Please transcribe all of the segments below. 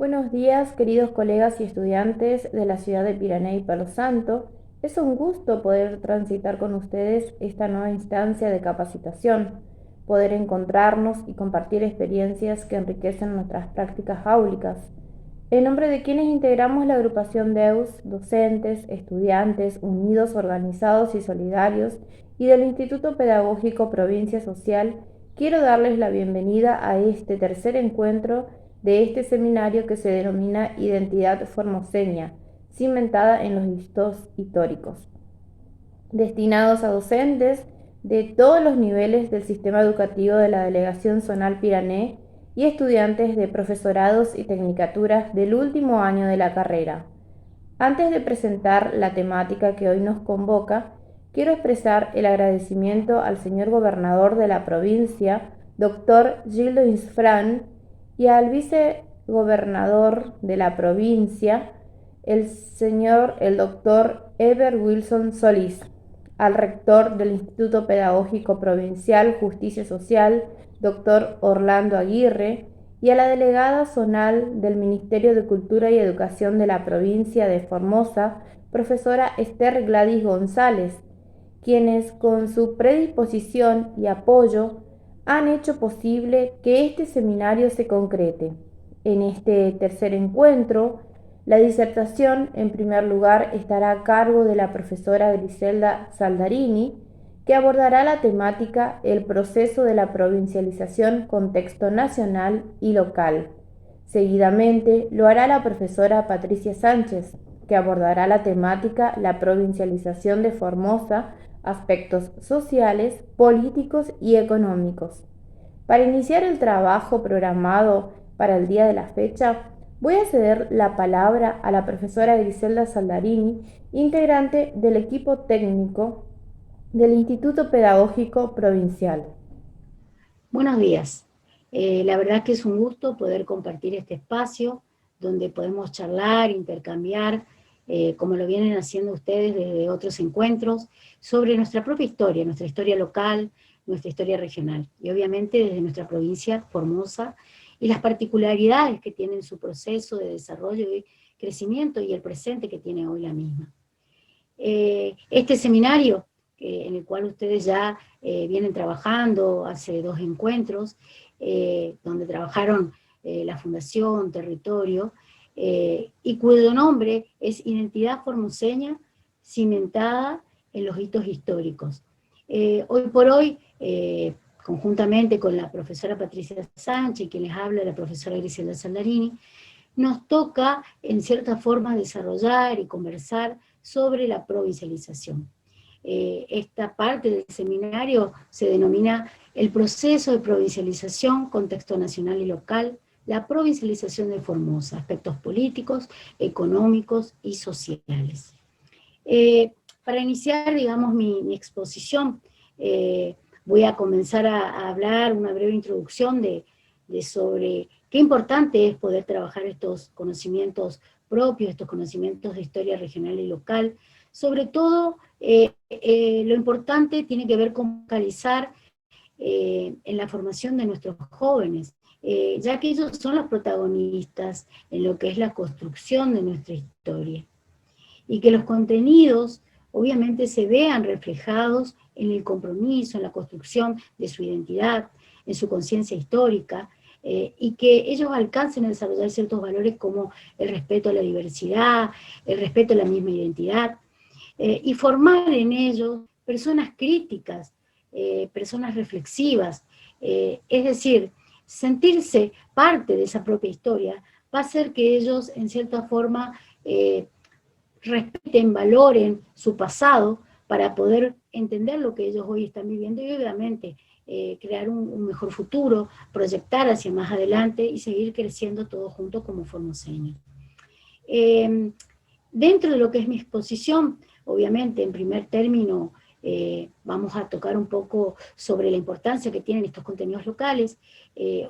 Buenos días, queridos colegas y estudiantes de la ciudad de Pirané y Palo Santo. Es un gusto poder transitar con ustedes esta nueva instancia de capacitación, poder encontrarnos y compartir experiencias que enriquecen nuestras prácticas áulicas. En nombre de quienes integramos la agrupación DEUS, docentes, estudiantes, unidos, organizados y solidarios, y del Instituto Pedagógico Provincia Social, quiero darles la bienvenida a este tercer encuentro de este seminario que se denomina Identidad Formoseña, cimentada en los hitos históricos, destinados a docentes de todos los niveles del sistema educativo de la Delegación Zonal Pirané y estudiantes de profesorados y tecnicaturas del último año de la carrera. Antes de presentar la temática que hoy nos convoca, quiero expresar el agradecimiento al señor gobernador de la provincia, doctor Gildo Insfrán, y al vicegobernador de la provincia, el doctor Eber Wilson Solís, al rector del Instituto Pedagógico Provincial Justicia Social, doctor Orlando Aguirre, y a la delegada zonal del Ministerio de Cultura y Educación de la provincia de Formosa, profesora Esther Gladys González, quienes con su predisposición y apoyo han hecho posible que este seminario se concrete. En este tercer encuentro, la disertación, en primer lugar, estará a cargo de la profesora Griselda Saldarini, que abordará la temática El proceso de la provincialización, contexto nacional y local. Seguidamente lo hará la profesora Patricia Sánchez, que abordará la temática La provincialización de Formosa, aspectos sociales, políticos y económicos. Para iniciar el trabajo programado para el día de la fecha, voy a ceder la palabra a la profesora Griselda Saldarini, integrante del equipo técnico del Instituto Pedagógico Provincial. Buenos días. La verdad que es un gusto poder compartir este espacio donde podemos charlar, intercambiar, como lo vienen haciendo ustedes desde otros encuentros, sobre nuestra propia historia, nuestra historia local, nuestra historia regional, y obviamente desde nuestra provincia, Formosa, y las particularidades que tiene su proceso de desarrollo y crecimiento y el presente que tiene hoy la misma. Este seminario, en el cual ustedes ya vienen trabajando hace 2 encuentros, donde trabajaron la Fundación, Territorio, y cuyo nombre es Identidad Formoseña cimentada en los hitos históricos. Hoy por hoy, conjuntamente con la profesora Patricia Sánchez, quien les habla, la profesora Griselda Saldarini, nos toca, en cierta forma, desarrollar y conversar sobre la provincialización. Esta parte del seminario se denomina el proceso de provincialización, contexto nacional y local, la provincialización de Formosa, aspectos políticos, económicos y sociales. Para iniciar, digamos, mi exposición, voy a comenzar a hablar una breve introducción de sobre qué importante es poder trabajar estos conocimientos propios, estos conocimientos de historia regional y local. Sobre todo, lo importante tiene que ver con focalizar en la formación de nuestros jóvenes, ya que ellos son los protagonistas en lo que es la construcción de nuestra historia. Y que los contenidos obviamente se vean reflejados en el compromiso, en la construcción de su identidad, en su conciencia histórica, y que ellos alcancen a desarrollar ciertos valores como el respeto a la diversidad, el respeto a la misma identidad, y formar en ellos personas críticas, personas reflexivas, es decir, sentirse parte de esa propia historia va a hacer que ellos en cierta forma respeten, valoren su pasado para poder entender lo que ellos hoy están viviendo y obviamente crear un mejor futuro, proyectar hacia más adelante y seguir creciendo todos juntos como formoseños. Dentro de lo que es mi exposición, obviamente en primer término vamos a tocar un poco sobre la importancia que tienen estos contenidos locales,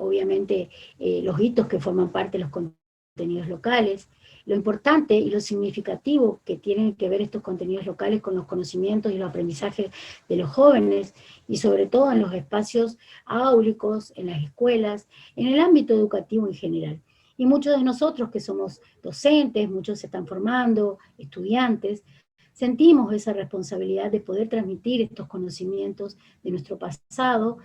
obviamente los hitos que forman parte de los contenidos locales, lo importante y lo significativo que tienen que ver estos contenidos locales con los conocimientos y los aprendizajes de los jóvenes, y sobre todo en los espacios áulicos, en las escuelas, en el ámbito educativo en general. Y muchos de nosotros que somos docentes, muchos se están formando, estudiantes, sentimos esa responsabilidad de poder transmitir estos conocimientos de nuestro pasado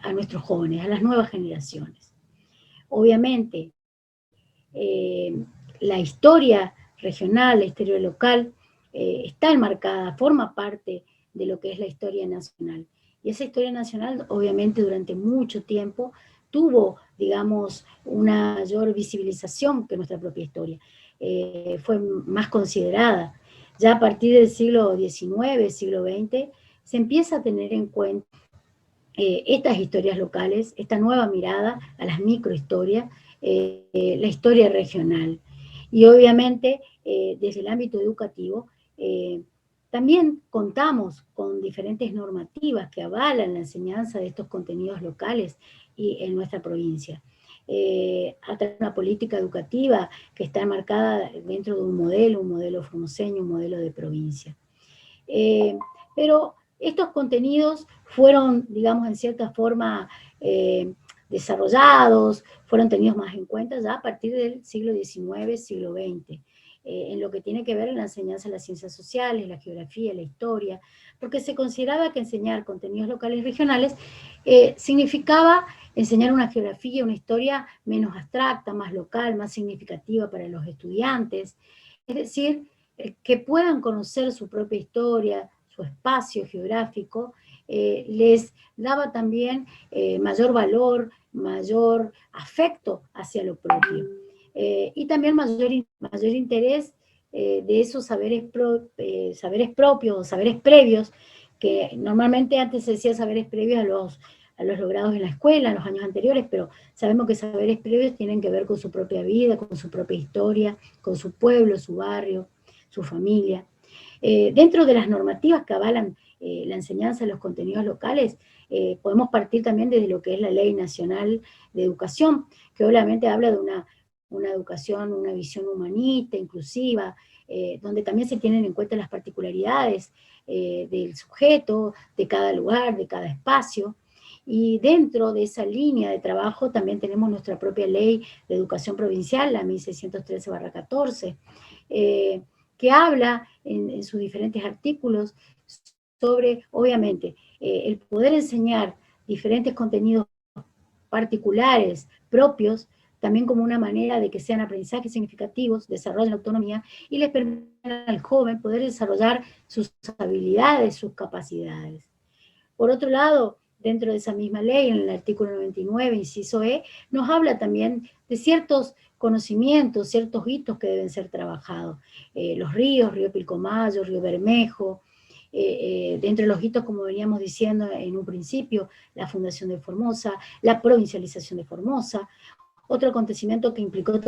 a nuestros jóvenes, a las nuevas generaciones. Obviamente, la historia regional, la historia local, está enmarcada, forma parte de lo que es la historia nacional. Y esa historia nacional, obviamente, durante mucho tiempo tuvo, digamos, una mayor visibilización que nuestra propia historia. Fue más considerada. Ya a partir del siglo XIX, siglo XX, se empieza a tener en cuenta estas historias locales, esta nueva mirada a las microhistorias, la historia regional. Y obviamente, desde el ámbito educativo, también contamos con diferentes normativas que avalan la enseñanza de estos contenidos locales en nuestra provincia. A través de una política educativa que está enmarcada dentro de un modelo formoseño, un modelo de provincia. Pero estos contenidos fueron, digamos, en cierta forma desarrollados, fueron tenidos más en cuenta ya a partir del siglo XIX, siglo XX, en lo que tiene que ver en la enseñanza de las ciencias sociales, la geografía, la historia, porque se consideraba que enseñar contenidos locales y regionales significaba enseñar una geografía, una historia menos abstracta, más local, más significativa para los estudiantes, es decir, que puedan conocer su propia historia, su espacio geográfico, les daba también mayor valor, mayor afecto hacia lo propio. Y también mayor interés de esos saberes propios, saberes previos, que normalmente antes se decía saberes previos a los logrados en la escuela, en los años anteriores, pero sabemos que saberes previos tienen que ver con su propia vida, con su propia historia, con su pueblo, su barrio, su familia. Dentro de las normativas que avalan la enseñanza de los contenidos locales, podemos partir también desde lo que es la Ley Nacional de Educación, que obviamente habla de una educación, una visión humanista, inclusiva, donde también se tienen en cuenta las particularidades del sujeto, de cada lugar, de cada espacio. Y dentro de esa línea de trabajo también tenemos nuestra propia ley de educación provincial, la 1613/14, que habla en sus diferentes artículos sobre, obviamente, el poder enseñar diferentes contenidos particulares, propios, también como una manera de que sean aprendizajes significativos, desarrollen la autonomía y les permitan al joven poder desarrollar sus habilidades, sus capacidades. Por otro lado, dentro de esa misma ley, en el artículo 99, inciso E, nos habla también de ciertos conocimientos, ciertos hitos que deben ser trabajados. Los ríos, río Pilcomayo, río Bermejo, dentro de los hitos, como veníamos diciendo en un principio, la fundación de Formosa, la provincialización de Formosa, otro acontecimiento que implicó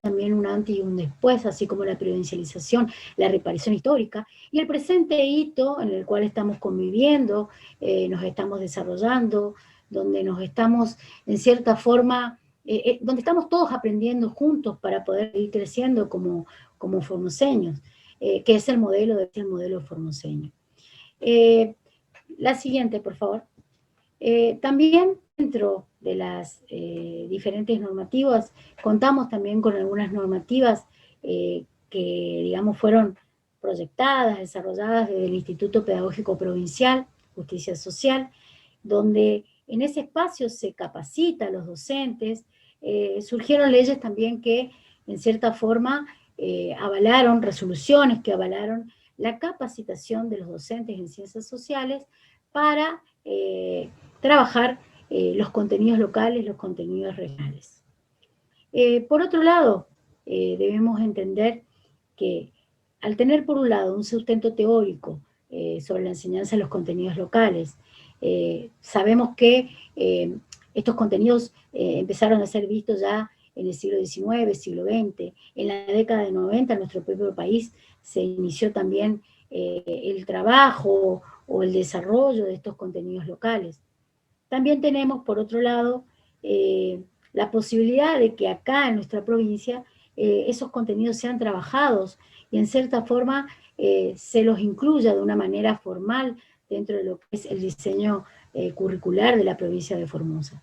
también un antes y un después, así como la provincialización, la reparación histórica, y el presente hito en el cual estamos conviviendo, nos estamos desarrollando, donde nos estamos, en cierta forma, donde estamos todos aprendiendo juntos para poder ir creciendo como formoseños, que es el modelo formoseño. La siguiente, por favor. También dentro de las diferentes normativas, contamos también con algunas normativas que, digamos, fueron proyectadas, desarrolladas desde el Instituto Pedagógico Provincial, Justicia Social, donde en ese espacio se capacita a los docentes. Surgieron leyes también que, en cierta forma, avalaron, resoluciones que avalaron la capacitación de los docentes en ciencias sociales para trabajar los contenidos locales, los contenidos regionales. Por otro lado, debemos entender que al tener por un lado un sustento teórico sobre la enseñanza de los contenidos locales, sabemos que estos contenidos empezaron a ser vistos ya en el siglo XIX, siglo XX. En la década de 90 en nuestro propio país se inició también el trabajo o el desarrollo de estos contenidos locales. También tenemos, por otro lado, la posibilidad de que acá en nuestra provincia esos contenidos sean trabajados y en cierta forma se los incluya de una manera formal dentro de lo que es el diseño curricular de la provincia de Formosa.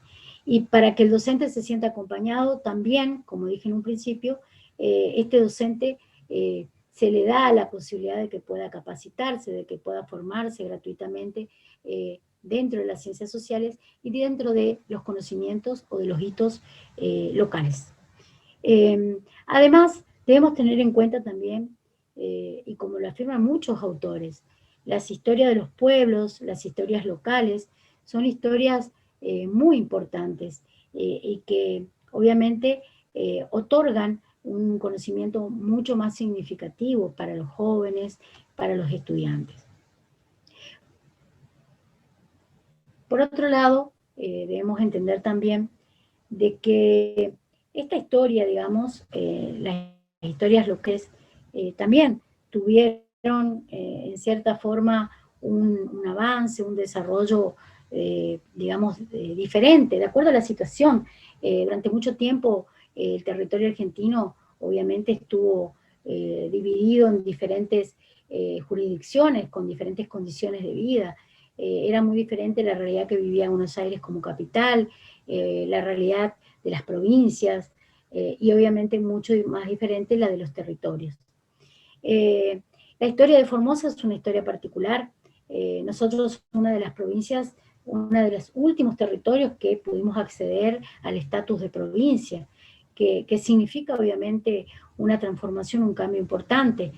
Y para que el docente se sienta acompañado, también, como dije en un principio, este docente se le da la posibilidad de que pueda capacitarse, de que pueda formarse gratuitamente dentro de las ciencias sociales y dentro de los conocimientos o de los hitos locales. Además, debemos tener en cuenta también, y como lo afirman muchos autores, las historias de los pueblos, las historias locales, son historias muy importantes y que obviamente otorgan un conocimiento mucho más significativo para los jóvenes, para los estudiantes. Por otro lado, debemos entender también de que esta historia, digamos, las historias locales también tuvieron en cierta forma un avance, un desarrollo, digamos, diferente, de acuerdo a la situación. Durante mucho tiempo el territorio argentino obviamente estuvo dividido en diferentes jurisdicciones, con diferentes condiciones de vida. Era muy diferente la realidad que vivía Buenos Aires como capital, la realidad de las provincias, y obviamente mucho más diferente la de los territorios. La historia de Formosa es una historia particular. Nosotros, una de las provincias, uno de los últimos territorios que pudimos acceder al estatus de provincia, que significa obviamente una transformación, un cambio importante.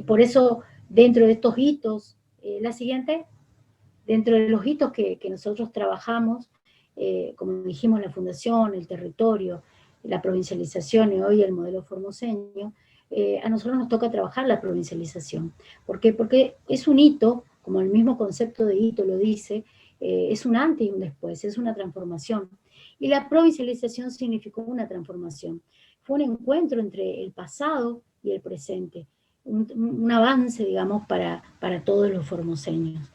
Por eso, dentro de estos hitos, la siguiente, dentro de los hitos que nosotros trabajamos, como dijimos, la fundación, el territorio, la provincialización y hoy el modelo formoseño, a nosotros nos toca trabajar la provincialización. ¿Por qué? Porque es un hito, como el mismo concepto de hito lo dice, es un antes y un después, es una transformación. Y la provincialización significó una transformación. Fue un encuentro entre el pasado y el presente, un avance, digamos, para todos los formoseños.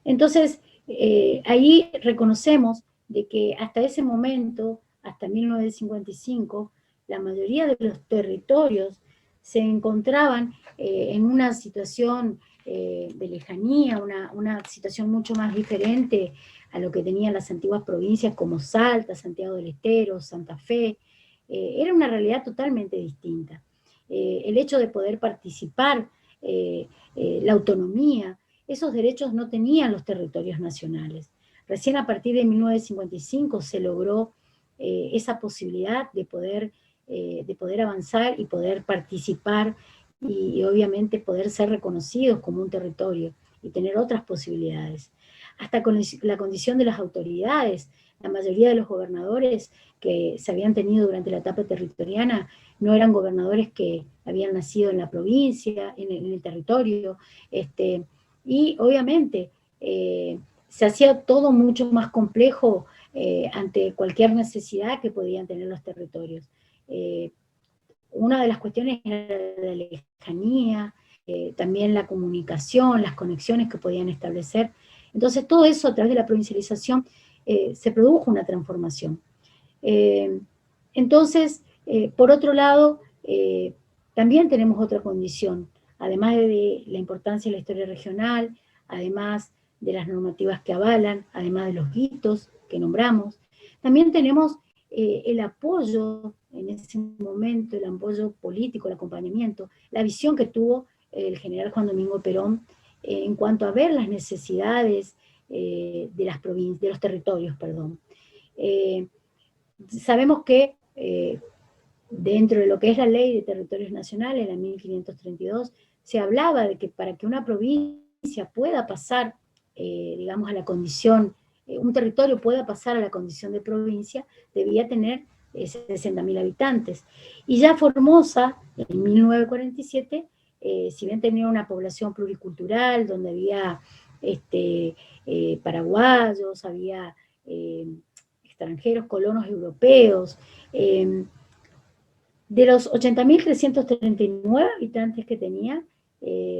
Entonces, ahí reconocemos de que hasta ese momento, hasta 1955, la mayoría de los territorios se encontraban en una situación de lejanía, una situación mucho más diferente a lo que tenían las antiguas provincias como Salta, Santiago del Estero, Santa Fe. Era una realidad totalmente distinta. El hecho de poder participar, la autonomía, esos derechos no tenían los territorios nacionales. Recién a partir de 1955 se logró esa posibilidad de poder avanzar y poder participar y obviamente poder ser reconocidos como un territorio y tener otras posibilidades. Hasta con la condición de las autoridades, la mayoría de los gobernadores que se habían tenido durante la etapa territoriana no eran gobernadores que habían nacido en la provincia, en el territorio, y obviamente se hacía todo mucho más complejo ante cualquier necesidad que podían tener los territorios. Una de las cuestiones era la lejanía, también la comunicación, las conexiones que podían establecer. Entonces todo eso a través de la provincialización se produjo una transformación. Entonces, por otro lado, también tenemos otra condición, además de la importancia de la historia regional, además de las normativas que avalan, además de los hitos que nombramos, también tenemos el apoyo en ese momento, el apoyo político, el acompañamiento, la visión que tuvo el general Juan Domingo Perón en cuanto a ver las necesidades de las provincias, de los territorios, perdón. Sabemos que dentro de lo que es la ley de territorios nacionales, la 1532, se hablaba de que para que una provincia pueda pasar, digamos, a la condición, un territorio pueda pasar a la condición de provincia, debía tener 60.000 habitantes. Y ya Formosa, en 1947, si bien tenía una población pluricultural, donde había paraguayos, había extranjeros, colonos europeos, de los 80.339 habitantes que tenía,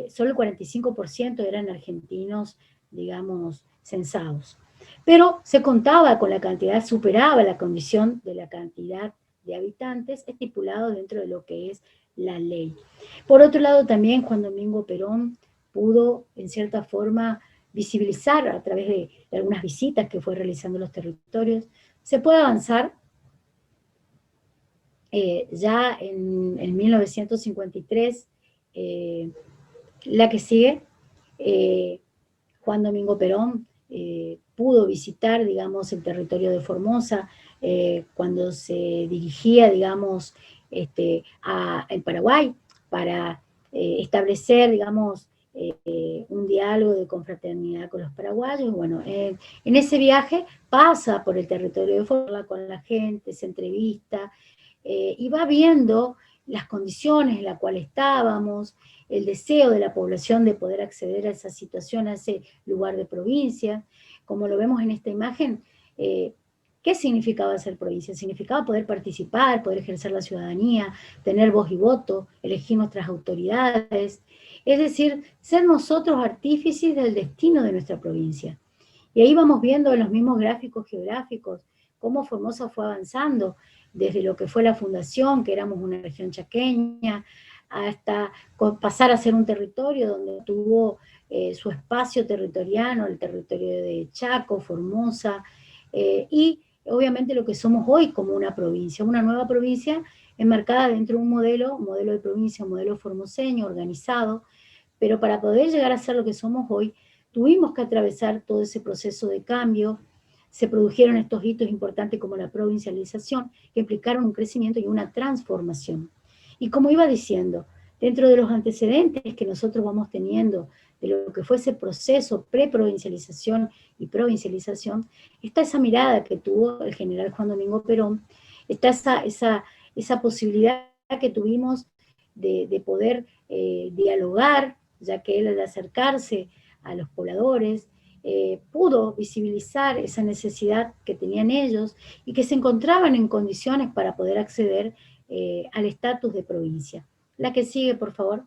solo el 45% eran argentinos, digamos, censados. Pero se contaba con la cantidad, superaba la condición de la cantidad de habitantes estipulado dentro de lo que es la ley. Por otro lado, también Juan Domingo Perón pudo, en cierta forma, visibilizar a través de algunas visitas que fue realizando los territorios, se puede avanzar. Ya en 1953, la que sigue, Juan Domingo Perón pudo visitar, digamos, el territorio de Formosa cuando se dirigía, digamos, al Paraguay para establecer, digamos, un diálogo de confraternidad con los paraguayos. Bueno, en ese viaje pasa por el territorio de Formosa con la gente, se entrevista, y va viendo las condiciones en las cuales estábamos, el deseo de la población de poder acceder a esa situación, a ese lugar de provincia. Como lo vemos en esta imagen, ¿qué significaba ser provincia? Significaba poder participar, poder ejercer la ciudadanía, tener voz y voto, elegir nuestras autoridades, es decir, ser nosotros artífices del destino de nuestra provincia. Y ahí vamos viendo en los mismos gráficos geográficos cómo Formosa fue avanzando desde lo que fue la fundación, que éramos una región chaqueña, hasta pasar a ser un territorio donde tuvo su espacio territorial, el territorio de Chaco, Formosa, y obviamente lo que somos hoy como una provincia, una nueva provincia enmarcada dentro de un modelo de provincia, un modelo formoseño, organizado, pero para poder llegar a ser lo que somos hoy, tuvimos que atravesar todo ese proceso de cambio. Se produjeron estos hitos importantes como la provincialización, que implicaron un crecimiento y una transformación. Y como iba diciendo, dentro de los antecedentes que nosotros vamos teniendo de lo que fue ese proceso pre-provincialización y provincialización, está esa mirada que tuvo el general Juan Domingo Perón, está esa posibilidad que tuvimos de poder dialogar, ya que él al acercarse a los pobladores, pudo visibilizar esa necesidad que tenían ellos y que se encontraban en condiciones para poder acceder al estatus de provincia. La que sigue, por favor.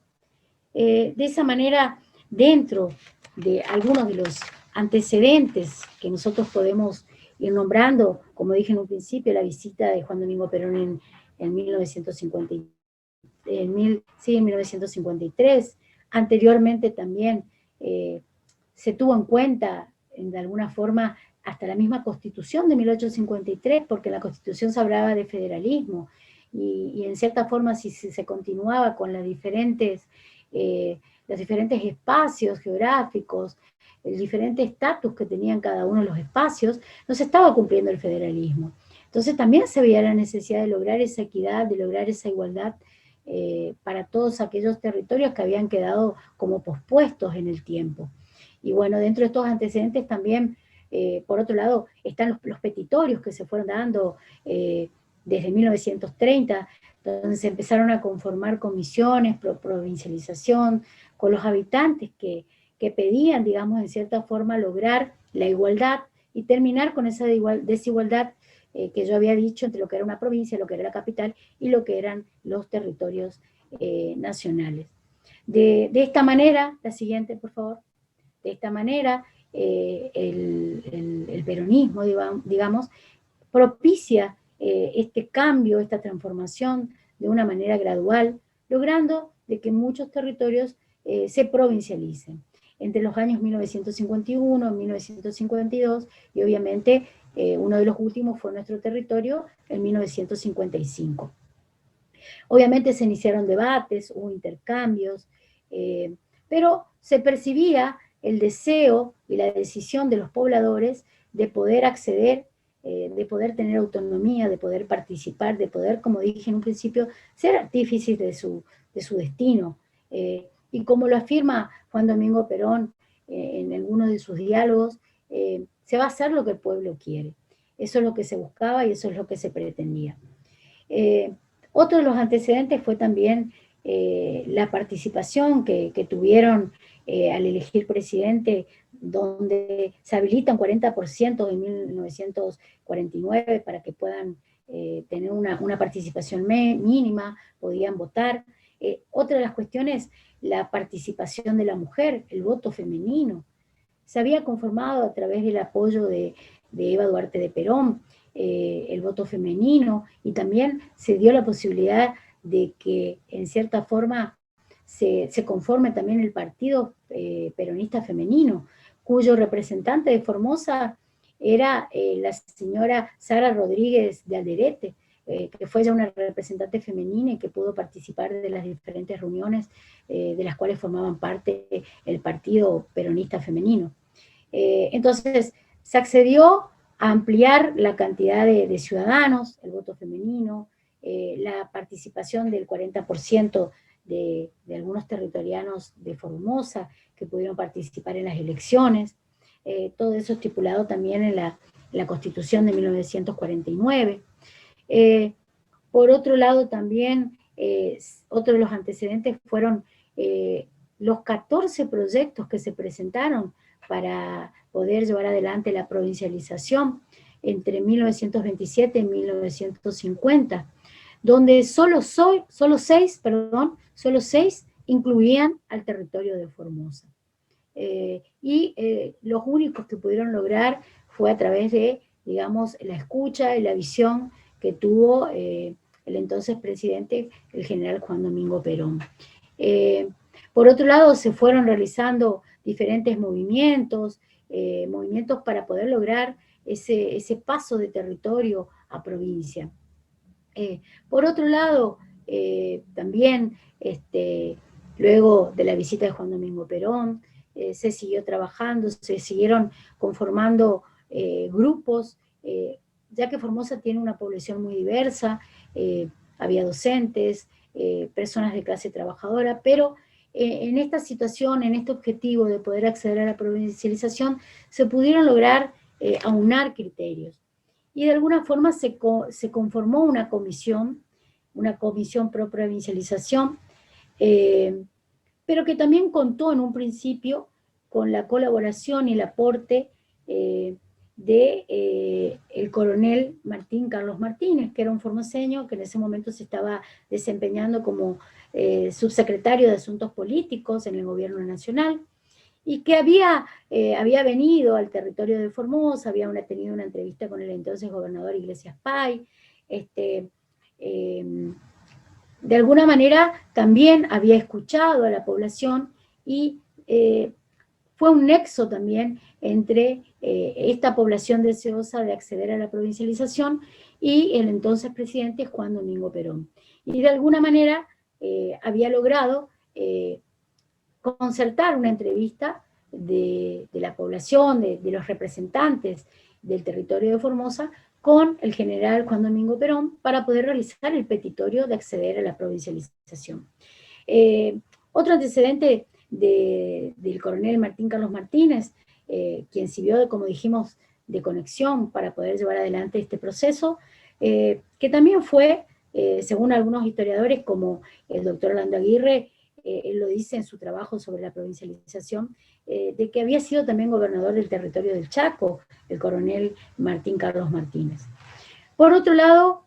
De esa manera, dentro de algunos de los antecedentes que nosotros podemos ir nombrando, como dije en un principio, la visita de Juan Domingo Perón en 1953, anteriormente también se tuvo en cuenta, de alguna forma, hasta la misma Constitución de 1853, porque en la Constitución se hablaba de federalismo, y en cierta forma si se continuaba con los diferentes espacios geográficos, el diferente estatus que tenían cada uno de los espacios, no se estaba cumpliendo el federalismo. Entonces también se veía la necesidad de lograr esa equidad, de lograr esa igualdad para todos aquellos territorios que habían quedado como pospuestos en el tiempo. Y bueno, dentro de estos antecedentes también, por otro lado, están los petitorios que se fueron dando desde 1930, donde se empezaron a conformar comisiones, provincialización, con los habitantes que pedían, digamos, en cierta forma, lograr la igualdad y terminar con esa desigualdad que yo había dicho entre lo que era una provincia, lo que era la capital y lo que eran los territorios nacionales. De esta manera, la siguiente, por favor. De esta manera, el peronismo, digamos, propicia este cambio, esta transformación de una manera gradual, logrando de que muchos territorios se provincialicen. Entre los años 1951 y 1952, y obviamente uno de los últimos fue nuestro territorio en 1955. Obviamente se iniciaron debates, hubo intercambios, pero se percibía el deseo y la decisión de los pobladores de poder acceder, de poder tener autonomía, de poder participar, de poder, como dije en un principio, ser artífices de su destino. Y como lo afirma Juan Domingo Perón en alguno de sus diálogos, se va a hacer lo que el pueblo quiere. Eso es lo que se buscaba y eso es lo que se pretendía. Otro de los antecedentes fue también la participación que tuvieron al elegir presidente, donde se habilita un 40% en 1949 para que puedan tener una participación mínima, podían votar. Otra de las cuestiones, la participación de la mujer, el voto femenino. Se había conformado a través del apoyo de Eva Duarte de Perón, el voto femenino, y también se dio la posibilidad de que en cierta forma se conforme también el partido peronista femenino, cuyo representante de Formosa era la señora Sara Rodríguez de Alderete, que fue ya una representante femenina y que pudo participar de las diferentes reuniones de las cuales formaban parte el Partido Peronista Femenino. Entonces, se accedió a ampliar la cantidad de ciudadanos, el voto femenino, la participación del 40% de algunos territorianos de Formosa que pudieron participar en las elecciones. Todo eso estipulado también en la Constitución de 1949. Por otro lado, también, otro de los antecedentes fueron los 14 proyectos que se presentaron para poder llevar adelante la provincialización entre 1927 y 1950, donde solo seis incluían al territorio de Formosa. Los únicos que pudieron lograr fue a través de, digamos, la escucha y la visión que tuvo el entonces presidente, el general Juan Domingo Perón. Por otro lado, se fueron realizando diferentes movimientos para poder lograr ese paso de territorio a provincia. Por otro lado, también, luego de la visita de Juan Domingo Perón, se siguió trabajando, se siguieron conformando grupos, ya que Formosa tiene una población muy diversa, había docentes, personas de clase trabajadora, pero en esta situación, en este objetivo de poder acceder a la provincialización, se pudieron lograr aunar criterios. Y de alguna forma se conformó una comisión pro provincialización, pero que también contó en un principio con la colaboración y el aporte el coronel Martín Carlos Martínez, que era un formoseño que en ese momento se estaba desempeñando como subsecretario de Asuntos Políticos en el gobierno nacional, y que había venido al territorio de Formosa, había tenido una entrevista con el entonces gobernador Iglesias Pay, de alguna manera también había escuchado a la población y fue un nexo también entre esta población deseosa de acceder a la provincialización y el entonces presidente Juan Domingo Perón. Y de alguna manera había logrado concertar una entrevista de la población, de los representantes del territorio de Formosa, con el general Juan Domingo Perón para poder realizar el petitorio de acceder a la provincialización. Otro antecedente del coronel Martín Carlos Martínez, quien sirvió, como dijimos, de conexión para poder llevar adelante este proceso, que también fue, según algunos historiadores como el doctor Orlando Aguirre, él lo dice en su trabajo sobre la provincialización, de que había sido también gobernador del territorio del Chaco, el coronel Martín Carlos Martínez. Por otro lado,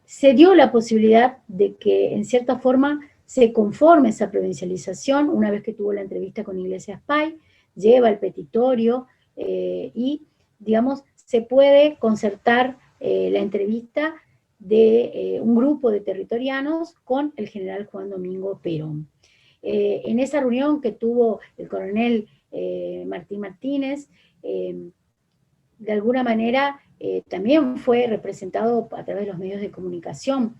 se dio la posibilidad de que en cierta forma se conforme esa provincialización, una vez que tuvo la entrevista con Iglesias Pay, lleva el petitorio y, digamos, se puede concertar la entrevista de un grupo de territorianos con el general Juan Domingo Perón. En esa reunión que tuvo el coronel Martín Martínez, de alguna manera también fue representado a través de los medios de comunicación.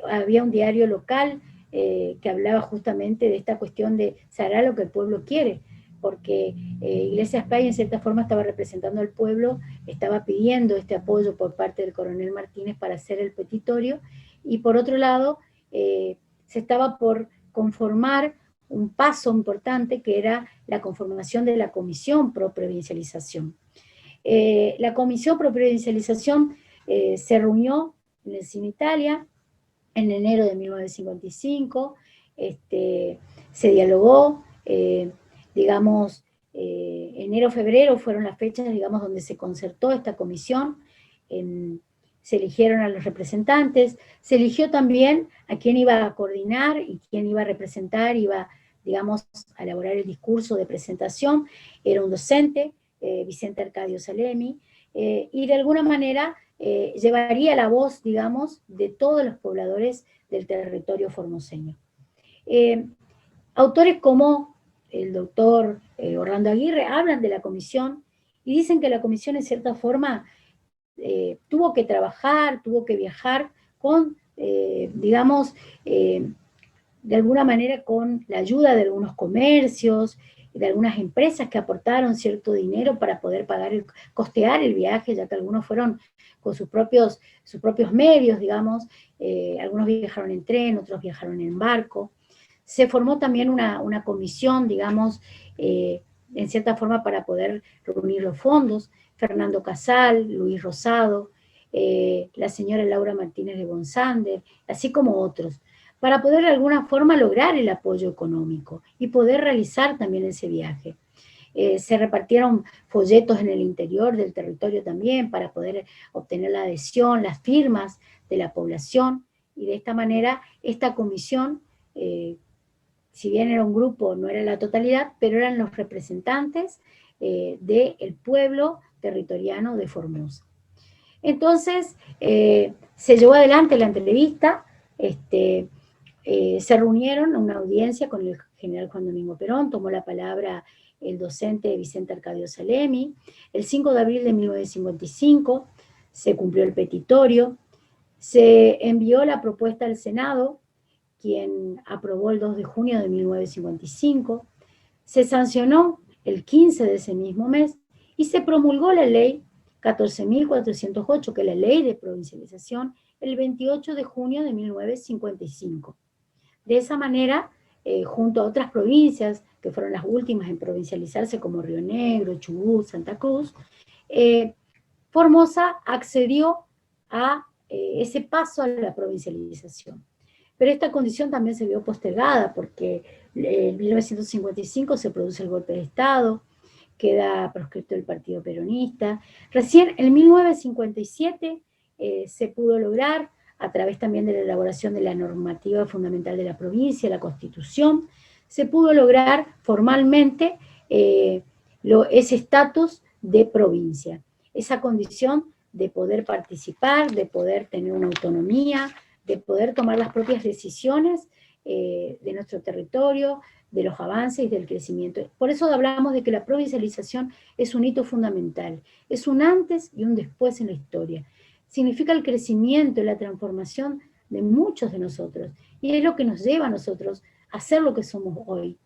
Había un diario local que hablaba justamente de esta cuestión de se hará lo que el pueblo quiere, porque Iglesias Pay en cierta forma estaba representando al pueblo, estaba pidiendo este apoyo por parte del coronel Martínez para hacer el petitorio, y por otro lado se estaba por conformar un paso importante que era la conformación de la Comisión Pro Provincialización. La Comisión Pro Provincialización se reunió en el Cine Italia en enero de 1955, se dialogó, digamos, enero-febrero fueron las fechas, digamos, donde se concertó esta comisión, se eligieron a los representantes, se eligió también a quién iba a coordinar y quién iba a representar, iba, digamos, a elaborar el discurso de presentación, era un docente, Vicente Arcadio Salemi, y de alguna manera llevaría la voz, digamos, de todos los pobladores del territorio formoseño. Autores como el doctor Orlando Aguirre, hablan de la comisión y dicen que la comisión en cierta forma tuvo que trabajar, tuvo que viajar con, digamos, de alguna manera con la ayuda de algunos comercios, de algunas empresas que aportaron cierto dinero para poder costear el viaje, ya que algunos fueron con sus propios medios, digamos, algunos viajaron en tren, otros viajaron en barco. Se formó también una comisión, digamos, en cierta forma para poder reunir los fondos. Fernando Casal, Luis Rosado, la señora Laura Martínez de Bonsander, así como otros, para poder de alguna forma lograr el apoyo económico y poder realizar también ese viaje. Se repartieron folletos en el interior del territorio también para poder obtener la adhesión, las firmas de la población, y de esta manera esta comisión, si bien era un grupo, no era la totalidad, pero eran los representantes del pueblo territoriano de Formosa. Entonces, se llevó adelante la entrevista, se reunieron a una audiencia con el general Juan Domingo Perón, tomó la palabra el docente Vicente Arcadio Salemi. El 5 de abril de 1955 se cumplió el petitorio, se envió la propuesta al Senado, quien aprobó el 2 de junio de 1955, se sancionó el 15 de ese mismo mes y se promulgó la ley 14.408, que es la ley de provincialización, el 28 de junio de 1955. De esa manera, junto a otras provincias, que fueron las últimas en provincializarse, como Río Negro, Chubut, Santa Cruz, Formosa accedió a ese paso a la provincialización. Pero esta condición también se vio postergada porque en 1955 se produce el golpe de Estado, queda proscripto el Partido Peronista. Recién en 1957 se pudo lograr, a través también de la elaboración de la normativa fundamental de la provincia, la Constitución, se pudo lograr formalmente ese estatus de provincia, esa condición de poder participar, de poder tener una autonomía, de poder tomar las propias decisiones de nuestro territorio, de los avances y del crecimiento. Por eso hablamos de que la provincialización es un hito fundamental, es un antes y un después en la historia. Significa el crecimiento y la transformación de muchos de nosotros, y es lo que nos lleva a nosotros a ser lo que somos hoy.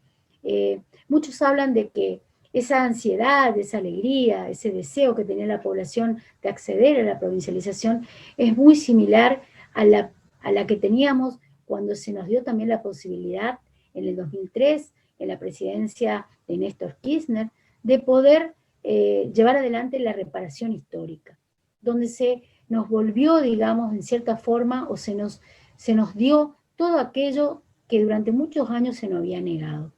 Muchos hablan de que esa ansiedad, esa alegría, ese deseo que tenía la población de acceder a la provincialización es muy similar a la que teníamos cuando se nos dio también la posibilidad en el 2003, en la presidencia de Néstor Kirchner, de poder llevar adelante la reparación histórica, donde se nos volvió, digamos, en cierta forma, o se nos dio todo aquello que durante muchos años se nos había negado.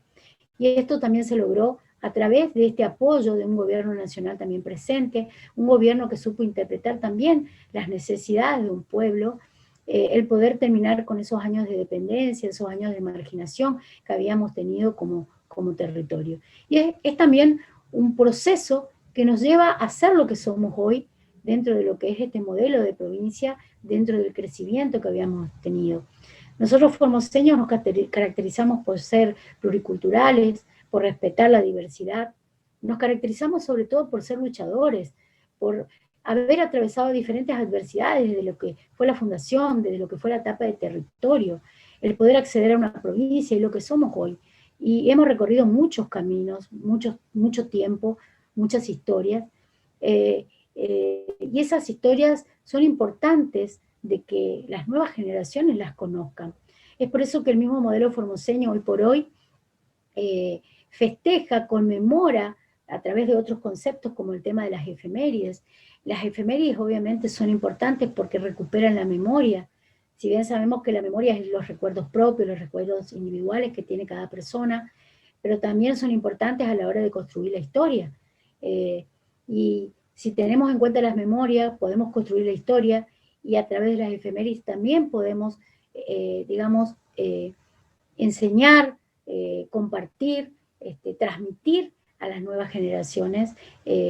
Y esto también se logró a través de este apoyo de un gobierno nacional también presente, un gobierno que supo interpretar también las necesidades de un pueblo, el poder terminar con esos años de dependencia, esos años de marginación que habíamos tenido como territorio. Y es también un proceso que nos lleva a ser lo que somos hoy, dentro de lo que es este modelo de provincia, dentro del crecimiento que habíamos tenido. Nosotros formoseños nos caracterizamos por ser pluriculturales, por respetar la diversidad, nos caracterizamos sobre todo por ser luchadores, por haber atravesado diferentes adversidades desde lo que fue la fundación, desde lo que fue la etapa de territorio, el poder acceder a una provincia y lo que somos hoy. Y hemos recorrido muchos caminos, mucho tiempo, muchas historias, y esas historias son importantes de que las nuevas generaciones las conozcan. Es por eso que el mismo modelo formoseño hoy por hoy festeja, conmemora a través de otros conceptos como el tema de las efemérides. Las efemérides obviamente son importantes porque recuperan la memoria. Si bien sabemos que la memoria es los recuerdos propios, los recuerdos individuales que tiene cada persona, pero también son importantes a la hora de construir la historia. Y si tenemos en cuenta las memorias, podemos construir la historia, y a través de las efemérides también podemos, digamos, enseñar, compartir, transmitir a las nuevas generaciones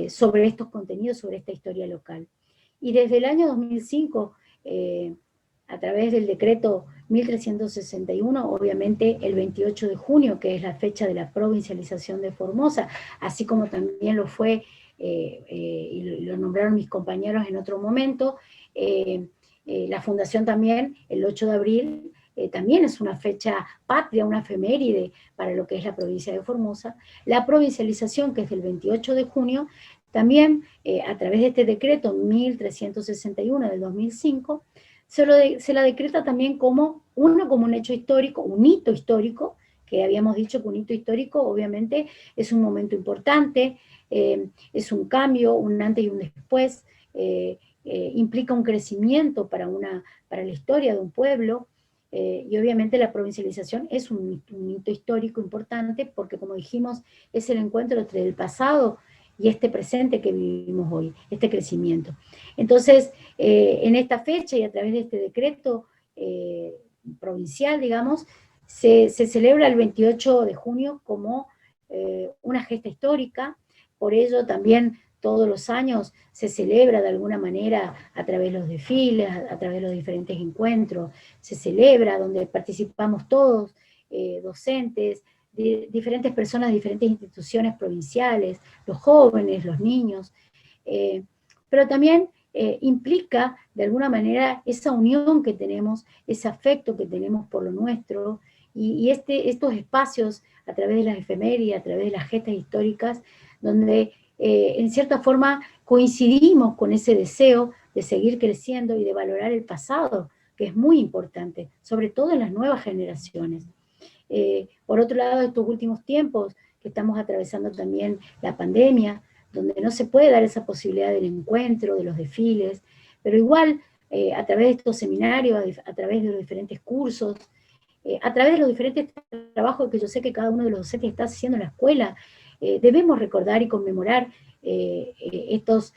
sobre estos contenidos, sobre esta historia local. Y desde el año 2005, a través del decreto 1361, obviamente el 28 de junio, que es la fecha de la provincialización de Formosa, así como también lo fue, y lo nombraron mis compañeros en otro momento, la fundación también, el 8 de abril, también es una fecha patria, una efeméride para lo que es la provincia de Formosa. La provincialización, que es del 28 de junio, también a través de este decreto 1361 del 2005, se la decreta también como un hecho histórico, un hito histórico, que habíamos dicho que un hito histórico obviamente es un momento importante, es un cambio, un antes y un después, implica un crecimiento para la historia de un pueblo, y obviamente la provincialización es un hito histórico importante porque, como dijimos, es el encuentro entre el pasado y este presente que vivimos hoy, este crecimiento. Entonces, en esta fecha y a través de este decreto provincial, digamos, se celebra el 28 de junio como una gesta histórica. Por ello también todos los años se celebra de alguna manera a través de los desfiles, a través de los diferentes encuentros, se celebra donde participamos todos, docentes, diferentes personas de diferentes instituciones provinciales, los jóvenes, los niños, pero también implica de alguna manera esa unión que tenemos, ese afecto que tenemos por lo nuestro, y estos espacios a través de las efemérides, a través de las gestas históricas, donde en cierta forma coincidimos con ese deseo de seguir creciendo y de valorar el pasado, que es muy importante, sobre todo en las nuevas generaciones. Por otro lado, estos últimos tiempos que estamos atravesando también la pandemia, donde no se puede dar esa posibilidad del encuentro, de los desfiles, pero igual a través de estos seminarios, a través de los diferentes cursos, a través de los diferentes trabajos que yo sé que cada uno de los docentes está haciendo en la escuela, debemos recordar y conmemorar estos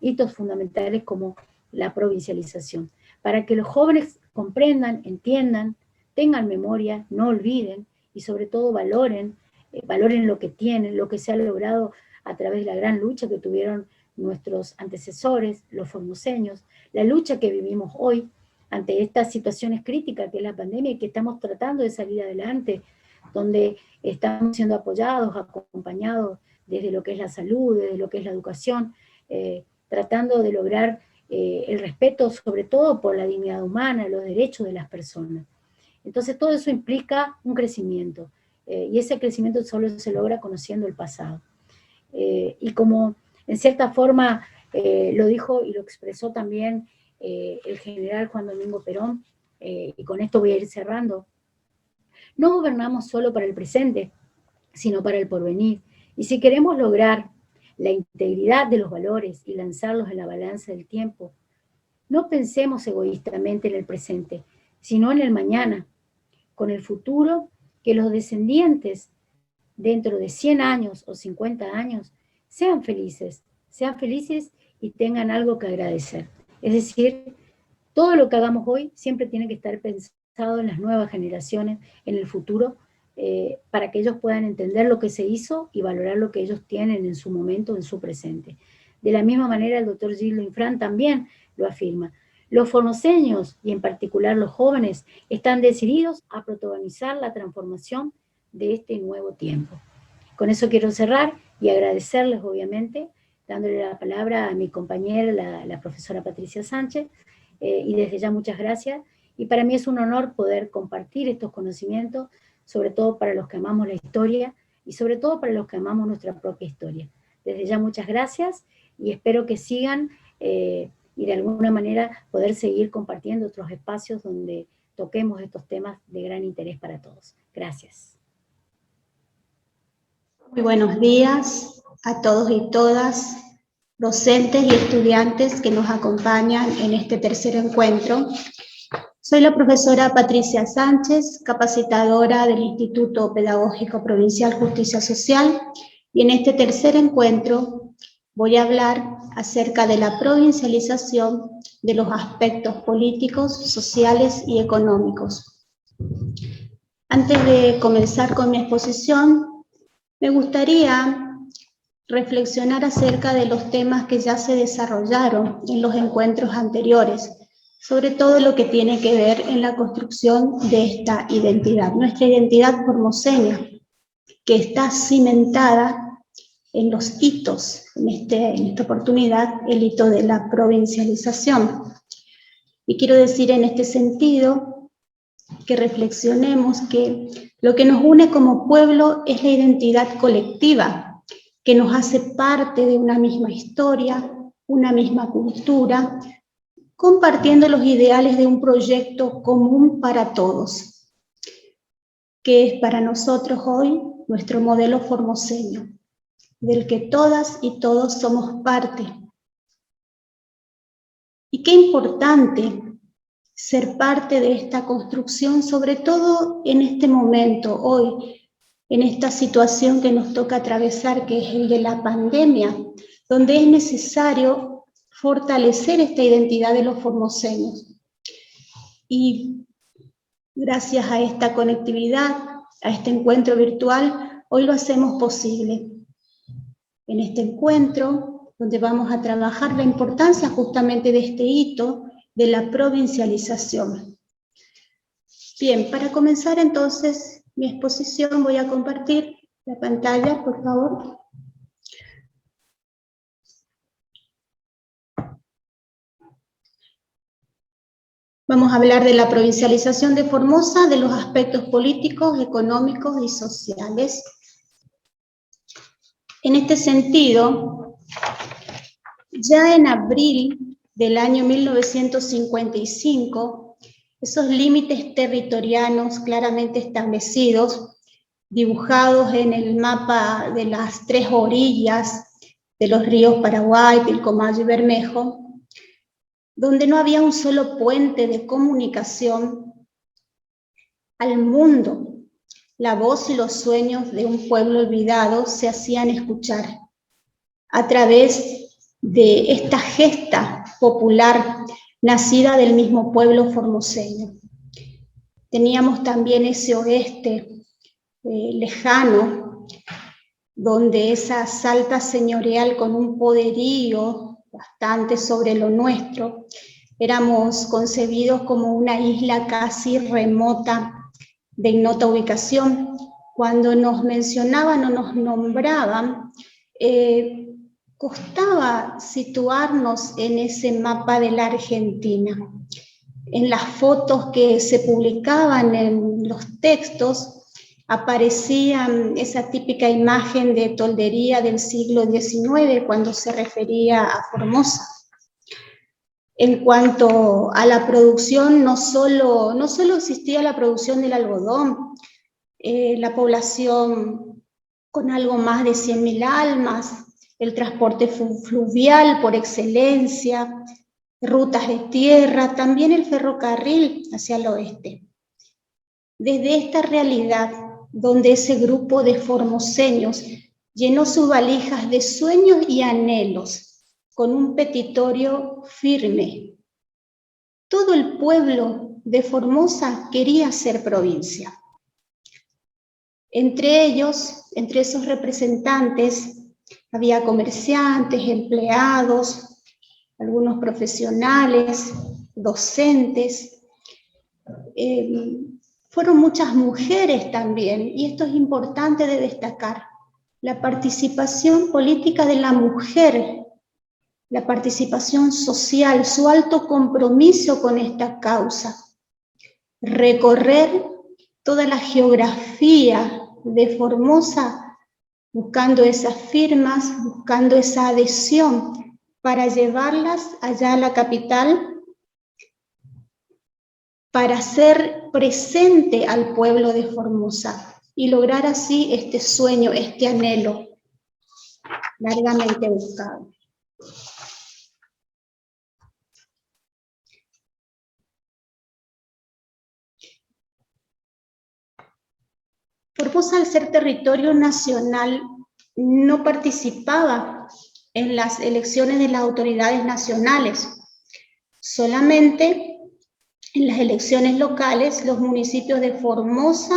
hitos fundamentales como la provincialización, para que los jóvenes comprendan, entiendan, tengan memoria, no olviden y sobre todo valoren lo que tienen, lo que se ha logrado a través de la gran lucha que tuvieron nuestros antecesores, los formoseños, la lucha que vivimos hoy ante estas situaciones críticas que es la pandemia y que estamos tratando de salir adelante, donde estamos siendo apoyados, acompañados desde lo que es la salud, desde lo que es la educación, tratando de lograr el respeto sobre todo por la dignidad humana, los derechos de las personas. Entonces todo eso implica un crecimiento, y ese crecimiento solo se logra conociendo el pasado. Y como en cierta forma lo dijo y lo expresó también el general Juan Domingo Perón, y con esto voy a ir cerrando, no gobernamos solo para el presente, sino para el porvenir. Y si queremos lograr la integridad de los valores y lanzarlos en la balanza del tiempo, no pensemos egoístamente en el presente, sino en el mañana, con el futuro, que los descendientes dentro de 100 años o 50 años sean felices y tengan algo que agradecer. Es decir, todo lo que hagamos hoy siempre tiene que estar pensado en las nuevas generaciones, en el futuro, para que ellos puedan entender lo que se hizo y valorar lo que ellos tienen en su momento, en su presente. De la misma manera, el doctor Gildo Infran también lo afirma. Los formoseños, y en particular los jóvenes, están decididos a protagonizar la transformación de este nuevo tiempo. Con eso quiero cerrar y agradecerles, obviamente, dándole la palabra a mi compañera, la profesora Patricia Sánchez, y desde ya muchas gracias. Y para mí es un honor poder compartir estos conocimientos, sobre todo para los que amamos la historia y sobre todo para los que amamos nuestra propia historia. Desde ya muchas gracias y espero que sigan y de alguna manera poder seguir compartiendo otros espacios donde toquemos estos temas de gran interés para todos. Gracias. Muy buenos días a todos y todas, docentes y estudiantes que nos acompañan en este tercer encuentro. Soy la profesora Patricia Sánchez, capacitadora del Instituto Pedagógico Provincial Justicia Social, y en este tercer encuentro voy a hablar acerca de la provincialización de los aspectos políticos, sociales y económicos. Antes de comenzar con mi exposición, me gustaría reflexionar acerca de los temas que ya se desarrollaron en los encuentros anteriores, sobre todo lo que tiene que ver en la construcción de esta identidad, nuestra identidad formoseña, que está cimentada en los hitos, en esta oportunidad, el hito de la provincialización. Y quiero decir en este sentido que reflexionemos que lo que nos une como pueblo es la identidad colectiva, que nos hace parte de una misma historia, una misma cultura, compartiendo los ideales de un proyecto común para todos, que es para nosotros hoy nuestro modelo formoseño, del que todas y todos somos parte. Y qué importante ser parte de esta construcción, sobre todo en este momento, hoy, en esta situación que nos toca atravesar, que es el de la pandemia, donde es necesario fortalecer esta identidad de los formoseños. Y gracias a esta conectividad, a este encuentro virtual, hoy lo hacemos posible. En este encuentro, donde vamos a trabajar la importancia justamente de este hito de la provincialización. Bien, para comenzar entonces mi exposición voy a compartir la pantalla, por favor. Vamos a hablar de la provincialización de Formosa, de los aspectos políticos, económicos y sociales. En este sentido, ya en abril del año 1955, esos límites territoriales claramente establecidos, dibujados en el mapa de las tres orillas de los ríos Paraguay, Pilcomayo y Bermejo, donde no había un solo puente de comunicación al mundo, la voz y los sueños de un pueblo olvidado se hacían escuchar a través de esta gesta popular nacida del mismo pueblo formoseño. Teníamos también ese oeste lejano, donde esa Salta señorial con un poderío bastante sobre lo nuestro, éramos concebidos como una isla casi remota, de ignota ubicación. Cuando nos mencionaban o nos nombraban, costaba situarnos en ese mapa de la Argentina. En las fotos que se publicaban en los textos, aparecía esa típica imagen de toldería del siglo XIX cuando se refería a Formosa. En cuanto a la producción, no solo existía la producción del algodón, la población con algo más de 100.000 almas, el transporte fluvial por excelencia, rutas de tierra, también el ferrocarril hacia el oeste. Desde esta realidad, donde ese grupo de formoseños llenó sus valijas de sueños y anhelos, con un petitorio firme. Todo el pueblo de Formosa quería ser provincia. Entre ellos, entre esos representantes, había comerciantes, empleados, algunos profesionales, docentes. Fueron muchas mujeres también, y esto es importante de destacar. La participación política de la mujer, la participación social, su alto compromiso con esta causa. Recorrer toda la geografía de Formosa buscando esas firmas, buscando esa adhesión para llevarlas allá a la capital, para hacer presente al pueblo de Formosa y lograr así este sueño, este anhelo largamente buscado. Formosa, al ser territorio nacional, no participaba en las elecciones de las autoridades nacionales. Solamente en las elecciones locales, los municipios de Formosa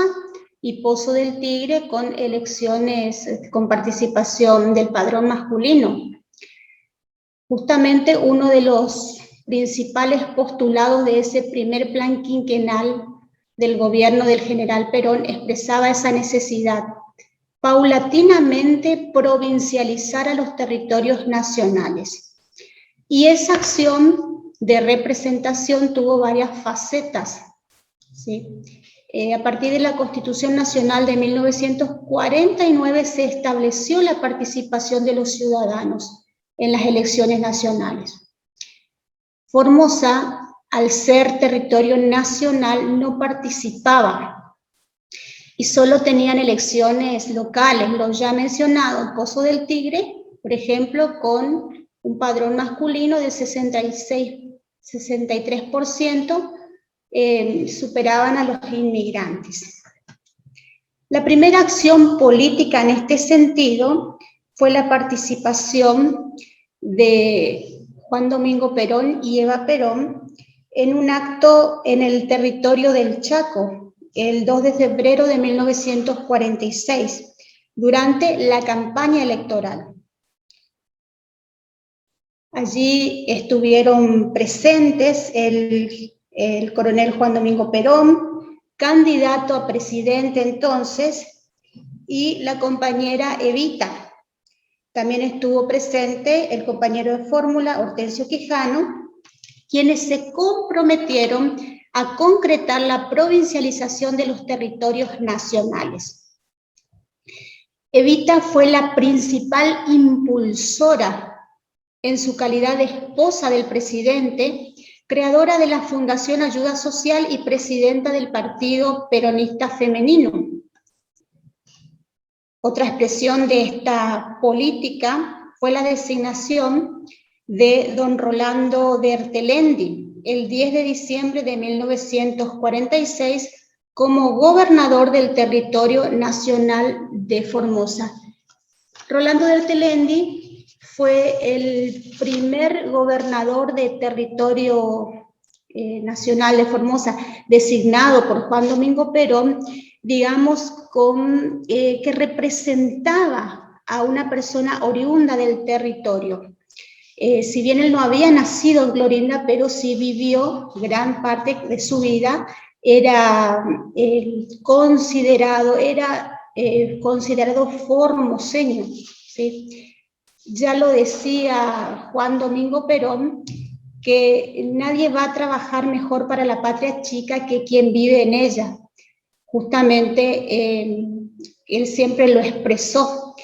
y Pozo del Tigre con elecciones con participación del padrón masculino. Justamente uno de los principales postulados de ese primer plan quinquenal del gobierno del general Perón expresaba esa necesidad, paulatinamente provincializar a los territorios nacionales. Y esa acción de representación tuvo varias facetas, ¿sí? A partir de la Constitución Nacional de 1949 se estableció la participación de los ciudadanos en las elecciones nacionales. Formosa, al ser territorio nacional, no participaba y solo tenían elecciones locales, los ya mencionados, Pozo del Tigre, por ejemplo, con un padrón masculino de 63%, superaban a los inmigrantes. La primera acción política en este sentido fue la participación de Juan Domingo Perón y Eva Perón en un acto en el territorio del Chaco, el 2 de febrero de 1946, durante la campaña electoral. Allí estuvieron presentes el coronel Juan Domingo Perón, candidato a presidente entonces, y la compañera Evita. También estuvo presente el compañero de fórmula, Hortensio Quijano, quienes se comprometieron a concretar la provincialización de los territorios nacionales. Evita fue la principal impulsora, en su calidad de esposa del presidente, creadora de la Fundación Ayuda Social y presidenta del Partido Peronista Femenino. Otra expresión de esta política fue la designación de don Rolando de Ertelendi, el 10 de diciembre de 1946, como gobernador del territorio nacional de Formosa. Rolando de Ertelendi fue el primer gobernador de territorio nacional de Formosa, designado por Juan Domingo Perón, digamos, que representaba a una persona oriunda del territorio. Si bien él no había nacido en Clorinda, pero sí vivió gran parte de su vida, era considerado formoseño, ¿sí? Ya lo decía Juan Domingo Perón, que nadie va a trabajar mejor para la patria chica que quien vive en ella. Justamente él siempre lo expresó,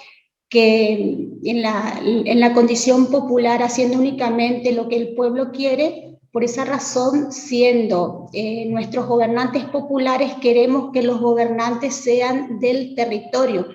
que en la condición popular, haciendo únicamente lo que el pueblo quiere, por esa razón, siendo nuestros gobernantes populares, queremos que los gobernantes sean del territorio.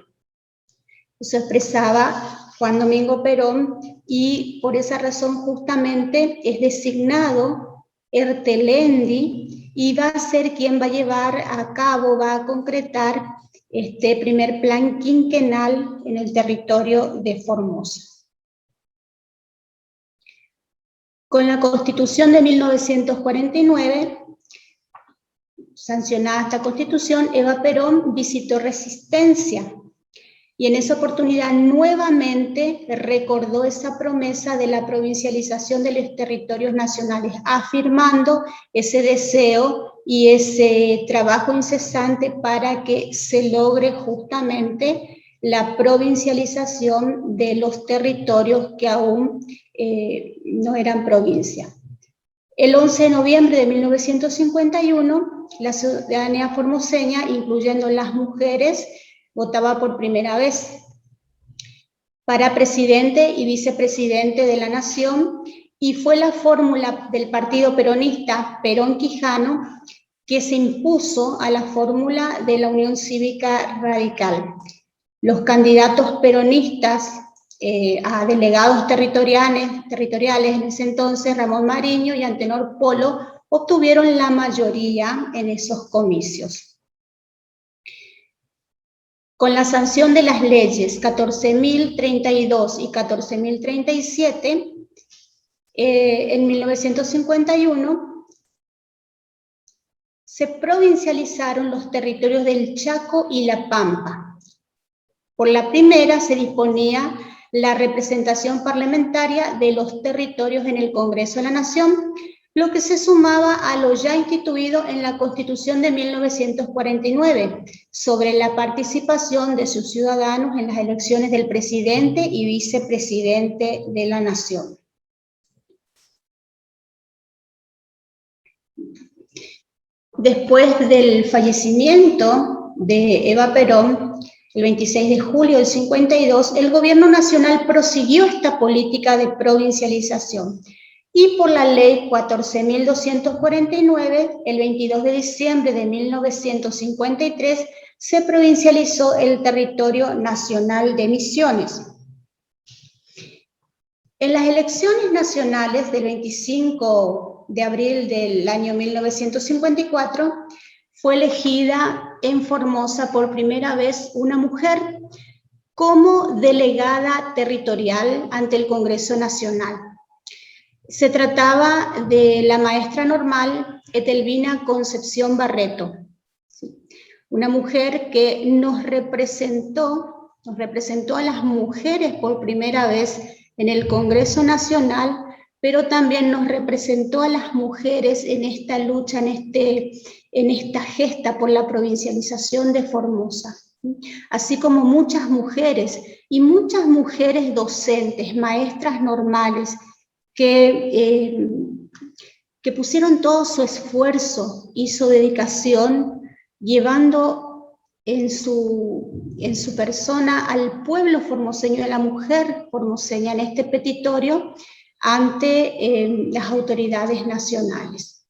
Eso expresaba Juan Domingo Perón, y por esa razón justamente es designado Ertelendi y va a ser quien va a llevar a cabo, va a concretar este primer plan quinquenal en el territorio de Formosa. Con la Constitución de 1949, sancionada esta Constitución, Eva Perón visitó Resistencia, y en esa oportunidad nuevamente recordó esa promesa de la provincialización de los territorios nacionales, afirmando ese deseo y ese trabajo incesante para que se logre justamente la provincialización de los territorios que aún no eran provincia. El 11 de noviembre de 1951, la ciudadanía formoseña, incluyendo las mujeres, votaba por primera vez para presidente y vicepresidente de la Nación, y fue la fórmula del partido peronista Perón-Quijano que se impuso a la fórmula de la Unión Cívica Radical. Los candidatos peronistas a delegados territoriales en ese entonces, Ramón Mariño y Antenor Polo, obtuvieron la mayoría en esos comicios. Con la sanción de las leyes 14.032 y 14.037, en 1951, se provincializaron los territorios del Chaco y La Pampa. Por la primera se disponía la representación parlamentaria de los territorios en el Congreso de la Nación, lo que se sumaba a lo ya instituido en la Constitución de 1949 sobre la participación de sus ciudadanos en las elecciones del presidente y vicepresidente de la Nación. Después del fallecimiento de Eva Perón, el 26 de julio del 52, el gobierno nacional prosiguió esta política de provincialización y por la ley 14.249, el 22 de diciembre de 1953, se provincializó el territorio nacional de Misiones. En las elecciones nacionales del 25 de abril del año 1954, fue elegida en Formosa por primera vez una mujer como delegada territorial ante el Congreso Nacional. Se trataba de la maestra normal Etelvina Concepción Barreto, una mujer que nos representó a las mujeres por primera vez en el Congreso Nacional, pero también nos representó a las mujeres en esta lucha, en esta gesta por la provincialización de Formosa, así como muchas mujeres docentes, maestras normales, que pusieron todo su esfuerzo y su dedicación, llevando en su persona al pueblo formoseño, a la mujer formoseña en este petitorio, ante las autoridades nacionales.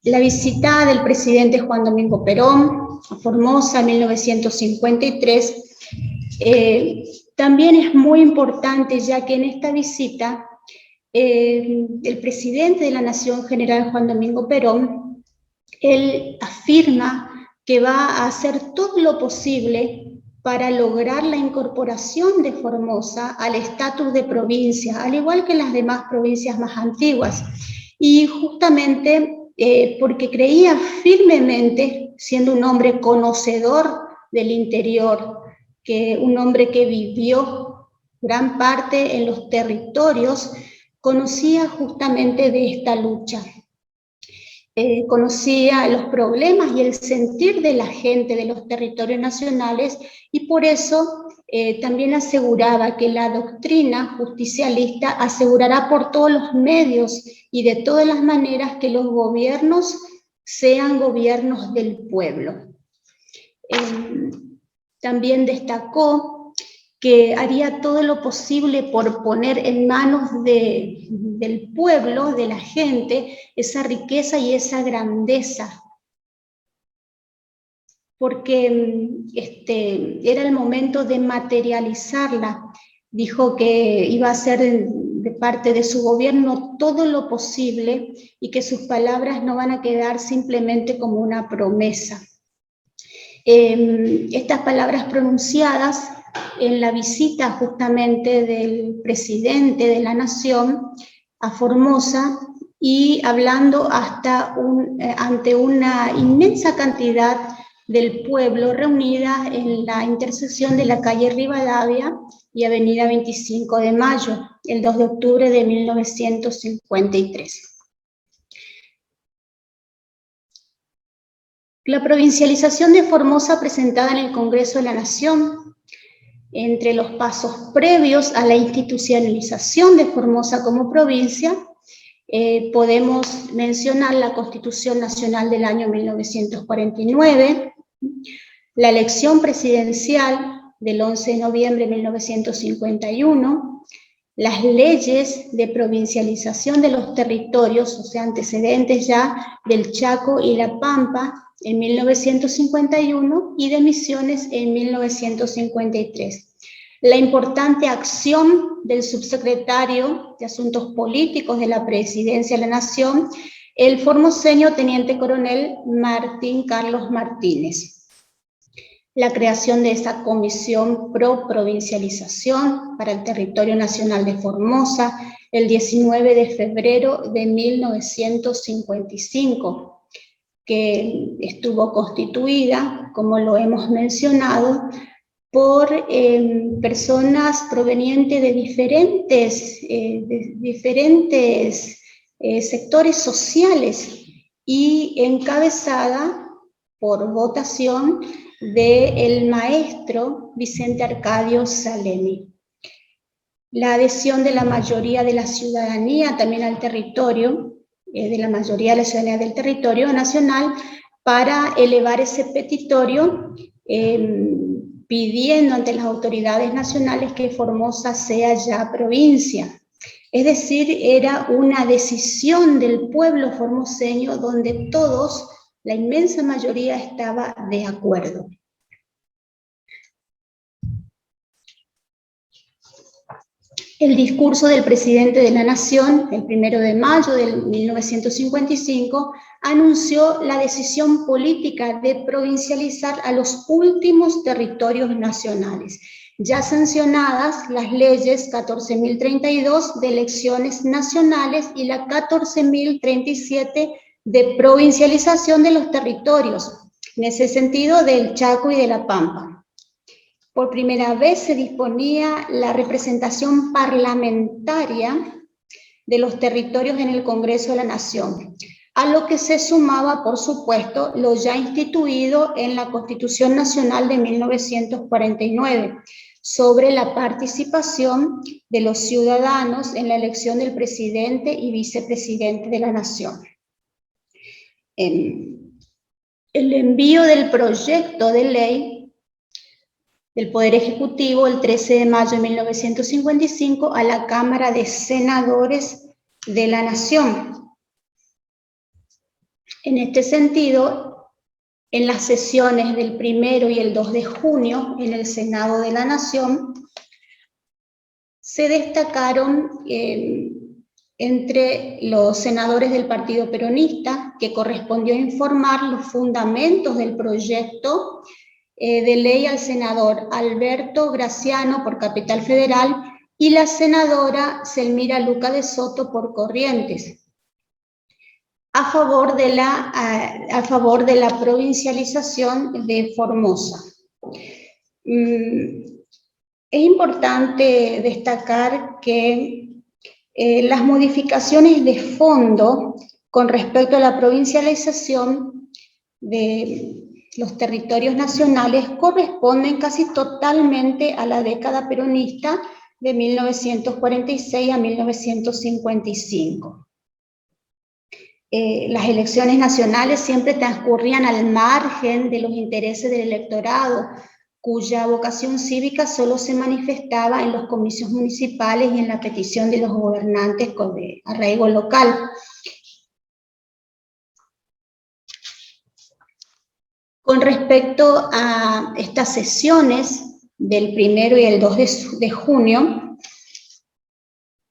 La visita del presidente Juan Domingo Perón a Formosa en 1953 también es muy importante, ya que en esta visita el presidente de la Nación, general Juan Domingo Perón, él afirma que va a hacer todo lo posible para lograr la incorporación de Formosa al estatus de provincia, al igual que las demás provincias más antiguas. Y justamente porque creía firmemente, siendo un hombre conocedor del interior, un hombre que vivió gran parte en los territorios, conocía justamente de esta lucha. Conocía los problemas y el sentir de la gente de los territorios nacionales, y por eso también aseguraba que la doctrina justicialista asegurará por todos los medios y de todas las maneras que los gobiernos sean gobiernos del pueblo. También destacó que haría todo lo posible por poner en manos del pueblo, de la gente, esa riqueza y esa grandeza, porque era el momento de materializarla. Dijo que iba a hacer de parte de su gobierno todo lo posible y que sus palabras no van a quedar simplemente como una promesa. Estas palabras pronunciadas en la visita justamente del presidente de la Nación a Formosa y hablando ante una inmensa cantidad del pueblo reunida en la intersección de la calle Rivadavia y avenida 25 de Mayo, el 2 de octubre de 1953. La provincialización de Formosa presentada en el Congreso de la Nación, entre los pasos previos a la institucionalización de Formosa como provincia, podemos mencionar la Constitución Nacional del año 1949, la elección presidencial del 11 de noviembre de 1951, las leyes de provincialización de los territorios, o sea, antecedentes ya del Chaco y la Pampa, en 1951 y de Misiones en 1953. La importante acción del subsecretario de Asuntos Políticos de la Presidencia de la Nación, el formoseño teniente coronel Martín Carlos Martínez. La creación de esa comisión pro provincialización para el territorio nacional de Formosa el 19 de febrero de 1955. Que estuvo constituida, como lo hemos mencionado, por personas provenientes de diferentes sectores sociales y encabezada por votación del maestro Vicente Arcadio Salemi. La adhesión de la mayoría de la ciudadanía también al territorio, de la mayoría de la ciudadanía del territorio nacional, para elevar ese petitorio pidiendo ante las autoridades nacionales que Formosa sea ya provincia. Es decir, era una decisión del pueblo formoseño donde todos, la inmensa mayoría, estaba de acuerdo. El discurso del presidente de la Nación, el 1 de mayo de 1955, anunció la decisión política de provincializar a los últimos territorios nacionales, ya sancionadas las leyes 14.032 de elecciones nacionales y la 14.037 de provincialización de los territorios, en ese sentido del Chaco y de la Pampa. Por primera vez se disponía la representación parlamentaria de los territorios en el Congreso de la Nación, a lo que se sumaba, por supuesto, lo ya instituido en la Constitución Nacional de 1949, sobre la participación de los ciudadanos en la elección del presidente y vicepresidente de la Nación. El envío del proyecto de ley del Poder Ejecutivo el 13 de mayo de 1955 a la Cámara de Senadores de la Nación. En este sentido, en las sesiones del 1 y el 2 de junio en el Senado de la Nación, se destacaron entre los senadores del Partido Peronista, que correspondió informar los fundamentos del proyecto de ley al senador Alberto Graciano por Capital Federal y la senadora Selmira Luca de Soto por Corrientes, a favor de la provincialización de Formosa. Es importante destacar que las modificaciones de fondo con respecto a la provincialización de los territorios nacionales corresponden casi totalmente a la década peronista de 1946 a 1955. Las elecciones nacionales siempre transcurrían al margen de los intereses del electorado, cuya vocación cívica solo se manifestaba en los comicios municipales y en la petición de los gobernantes de arraigo local. Con respecto a estas sesiones del 1 y el 2 de junio,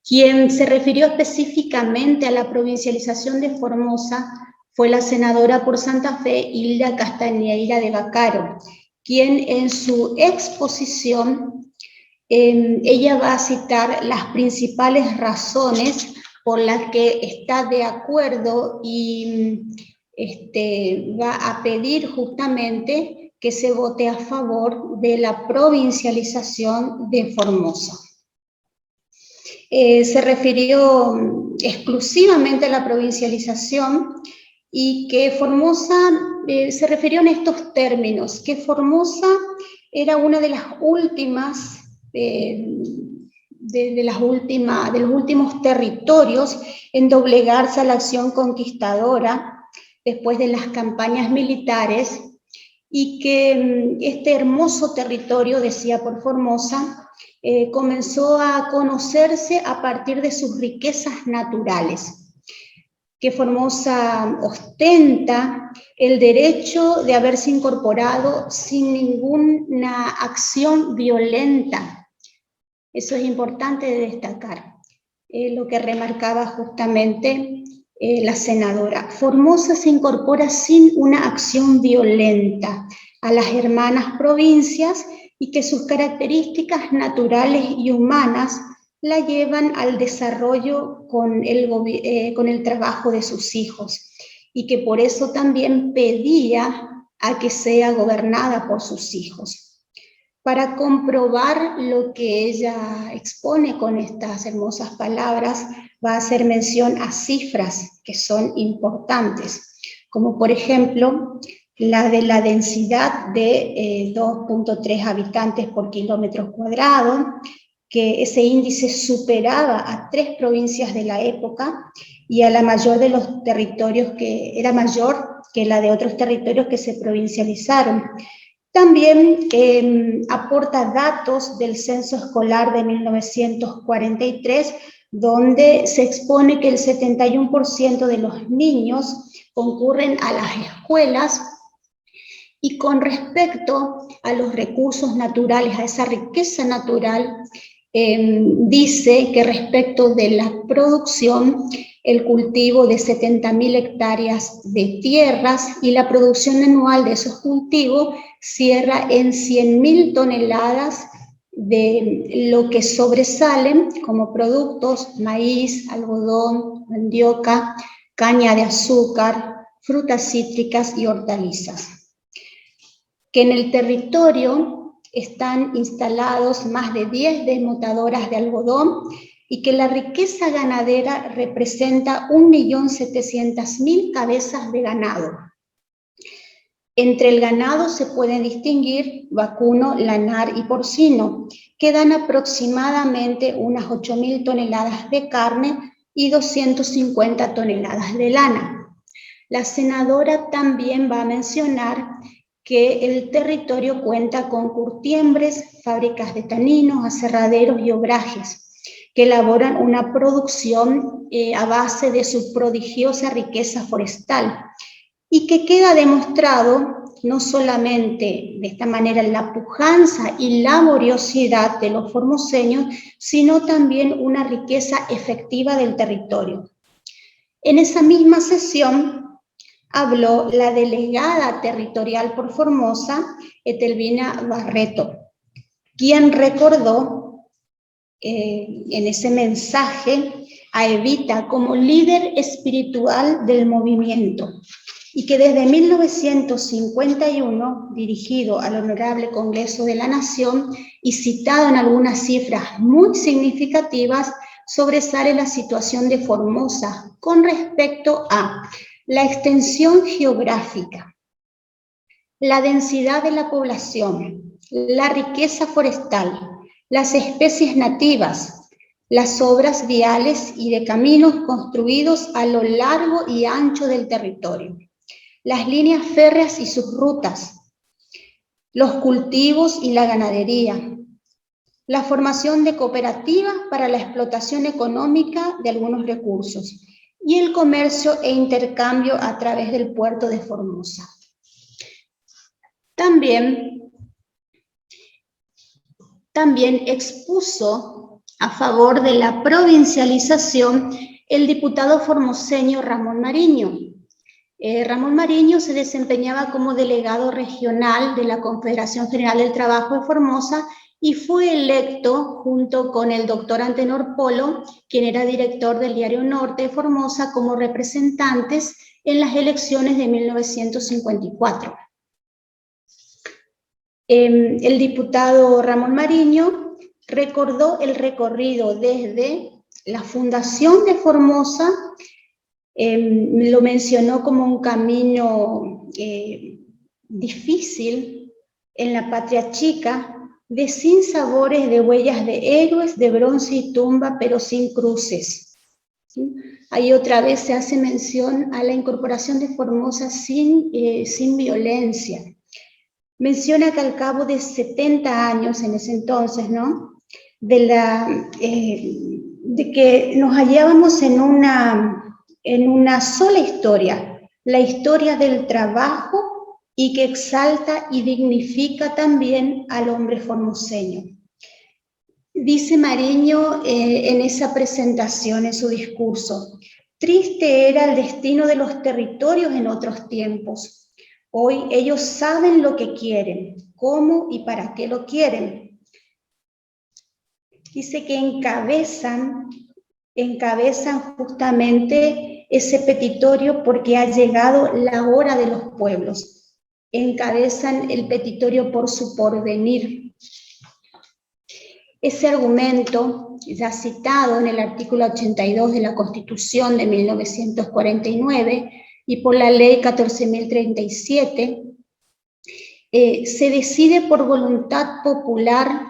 quien se refirió específicamente a la provincialización de Formosa fue la senadora por Santa Fe, Hilda Castañeira de Vaccaro, quien en su exposición, ella va a citar las principales razones por las que está de acuerdo y va a pedir justamente que se vote a favor de la provincialización de Formosa. Se refirió exclusivamente a la provincialización y que Formosa, se refirió en estos términos, que Formosa era una de las últimas, de los últimos territorios en doblegarse a la acción conquistadora después de las campañas militares, y que este hermoso territorio, decía por Formosa, comenzó a conocerse a partir de sus riquezas naturales, que Formosa ostenta el derecho de haberse incorporado sin ninguna acción violenta. Eso es importante de destacar, lo que remarcaba justamente la senadora. Formosa se incorpora sin una acción violenta a las hermanas provincias y que sus características naturales y humanas la llevan al desarrollo con el trabajo de sus hijos, y que por eso también pedía a que sea gobernada por sus hijos. Para comprobar lo que ella expone con estas hermosas palabras, va a hacer mención a cifras que son importantes, como por ejemplo la de la densidad de 2.3 habitantes por kilómetro cuadrado, que ese índice superaba a 3 provincias de la época y a la mayor de los territorios que era mayor que la de otros territorios que se provincializaron. También aporta datos del censo escolar de 1943, donde se expone que el 71% de los niños concurren a las escuelas, y con respecto a los recursos naturales, a esa riqueza natural, dice que respecto de la producción, el cultivo de 70.000 hectáreas de tierras y la producción anual de esos cultivos cierra en 100.000 toneladas de lo que sobresalen como productos: maíz, algodón, mandioca, caña de azúcar, frutas cítricas y hortalizas. Que en el territorio están instalados más de 10 desmotadoras de algodón y que la riqueza ganadera representa 1.700.000 cabezas de ganado. Entre el ganado se pueden distinguir vacuno, lanar y porcino, que dan aproximadamente unas 8.000 toneladas de carne y 250 toneladas de lana. La senadora también va a mencionar que el territorio cuenta con curtiembres, fábricas de taninos, aserraderos y obrajes, que elaboran una producción a base de su prodigiosa riqueza forestal, y que queda demostrado no solamente de esta manera la pujanza y laboriosidad de los formoseños, sino también una riqueza efectiva del territorio. En esa misma sesión habló la delegada territorial por Formosa, Etelvina Barreto, quien recordó en ese mensaje a Evita como líder espiritual del movimiento, y que desde 1951, dirigido al Honorable Congreso de la Nación y citado en algunas cifras muy significativas, sobresale la situación de Formosa con respecto a la extensión geográfica, la densidad de la población, la riqueza forestal, las especies nativas, las obras viales y de caminos construidos a lo largo y ancho del territorio, las líneas férreas y sus rutas, los cultivos y la ganadería, la formación de cooperativas para la explotación económica de algunos recursos y el comercio e intercambio a través del puerto de Formosa. También expuso a favor de la provincialización el diputado formoseño Ramón Mariño. Ramón Mariño se desempeñaba como delegado regional de la Confederación General del Trabajo de Formosa y fue electo junto con el doctor Antenor Polo, quien era director del Diario Norte de Formosa, como representantes en las elecciones de 1954. El diputado Ramón Mariño recordó el recorrido desde la fundación de Formosa, lo mencionó como un camino difícil en la patria chica, de sinsabores, de huellas de héroes, de bronce y tumba, pero sin cruces. ¿Sí? Ahí otra vez se hace mención a la incorporación de Formosa sin violencia. Menciona que al cabo de 70 años en ese entonces, ¿no?, de que nos hallábamos en una sola historia, la historia del trabajo, y que exalta y dignifica también al hombre formoseño. Dice Mariño en esa presentación, en su discurso: triste era el destino de los territorios en otros tiempos. Hoy ellos saben lo que quieren, cómo y para qué lo quieren. Dice que encabezan justamente ese petitorio porque ha llegado la hora de los pueblos. Encabezan el petitorio por su porvenir. Ese argumento, ya citado en el artículo 82 de la Constitución de 1949 y por la Ley 14.037, se decide por voluntad popular